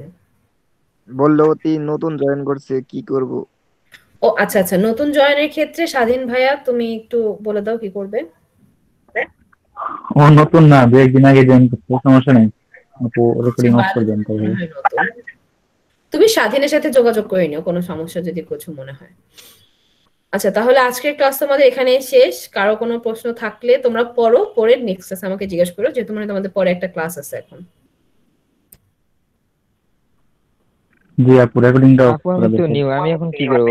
বললো অতি নতুন জয়েন করছে, কি করব? ও আচ্ছা আচ্ছা, নতুন জয়েনের ক্ষেত্রে স্বাধীন ভাইয়া তুমি একটু বলে দাও কি করবে। ও নতুন না, 2 একদিন আগে জয়েন করতে, সমস্যা নেই আপু, রেকর্ডিং অফ করে দেন তাহলে। তুমি স্বাধীনের সাথে যোগাযোগ করে নিও কোনো সমস্যা যদি কিছু মনে হয়। আচ্ছা, তাহলে আজকের ক্লাস তোমাদের এখানে শেষ। কারো কোনো প্রশ্ন থাকলে তোমরা পড়ো, পরে নেক্সট ক্লাস আমাকে জিজ্ঞেস করো, যেহেতু মানে তোমাদের পরে একটা ক্লাস আছে এখন। জি আপু, রেকর্ডিংটা অফ আপু করে আমি তো দেন। নিউ, আমি এখন কি করব?